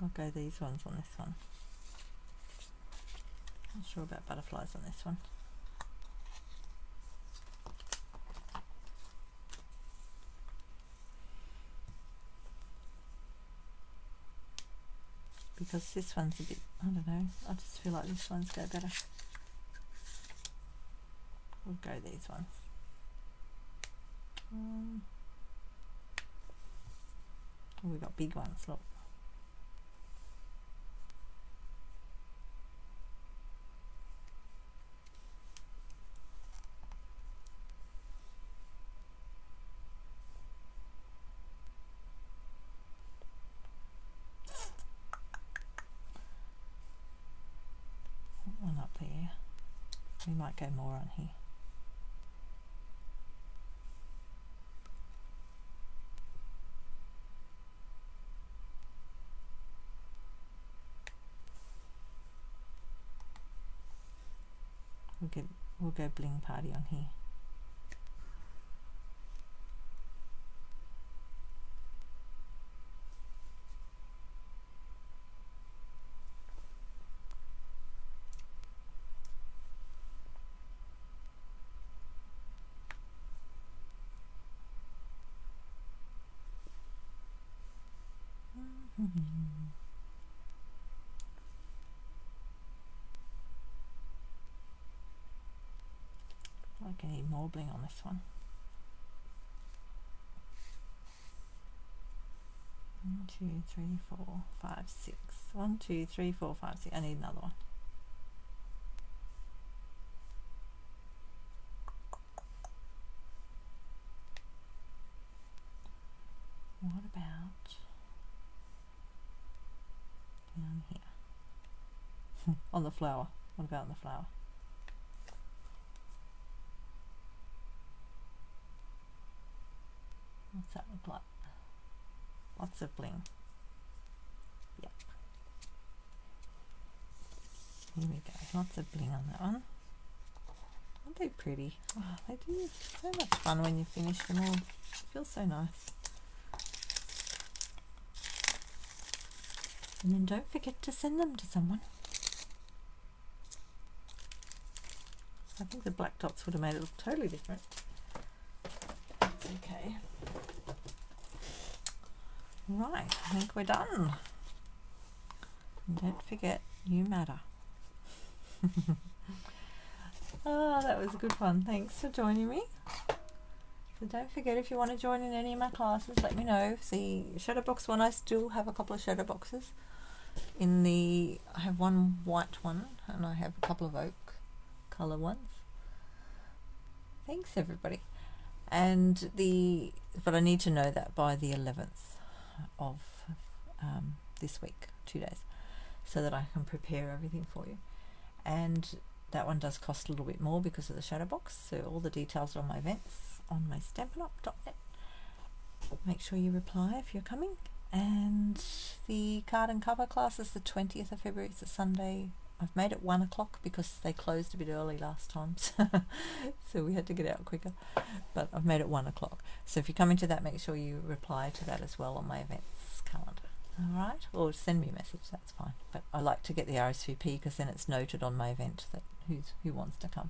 I'll go these ones on this one. Not sure about butterflies on this one. Because this one's a bit, I don't know, I just feel like this one's go better. We'll go these ones. Oh, we've got big ones, look. One up there. We might go more on here. We'll go bling party on here. I need more bling on this one. 1, 2, 3, 4, 5, 6. 1, 2, 3, 4, 5, 6. I need another one. What about down here? On the flower. What about on the flower? What's that look like? Lots of bling. Yep. Here we go. Lots of bling on that one. Aren't they pretty? Oh, they do so much fun when you finish them all. It feels so nice. And then don't forget to send them to someone. I think the black dots would have made it look totally different. That's okay. Right, I think we're done. And don't forget, you matter. Oh, that was a good one. Thanks for joining me. So don't forget, if you want to join in any of my classes, let me know. The shadow box one, I still have a couple of shadow boxes. I have one white one and I have a couple of oak colour ones. Thanks everybody. But I need to know that by the 11th of this week, 2 days, so that I can prepare everything for you. And that one does cost a little bit more because of the shadow box, so all the details are on my events on my stampinup.net. Make sure you reply if you're coming. And the card and cover class is the 20th of February. It's a Sunday. I've made it 1 o'clock because they closed a bit early last time, so we had to get out quicker, but I've made it 1 o'clock. So if you come into that, make sure you reply to that as well on my events calendar. Alright, or send me a message, that's fine. But I like to get the RSVP because then it's noted on my event that who wants to come.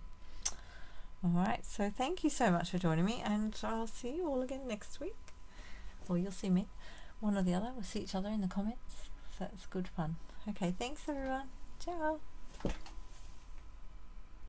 Alright, so thank you so much for joining me, and I'll see you all again next week. Or you'll see me, one or the other. We'll see each other in the comments. So it's good fun. Okay, thanks everyone. Ciao.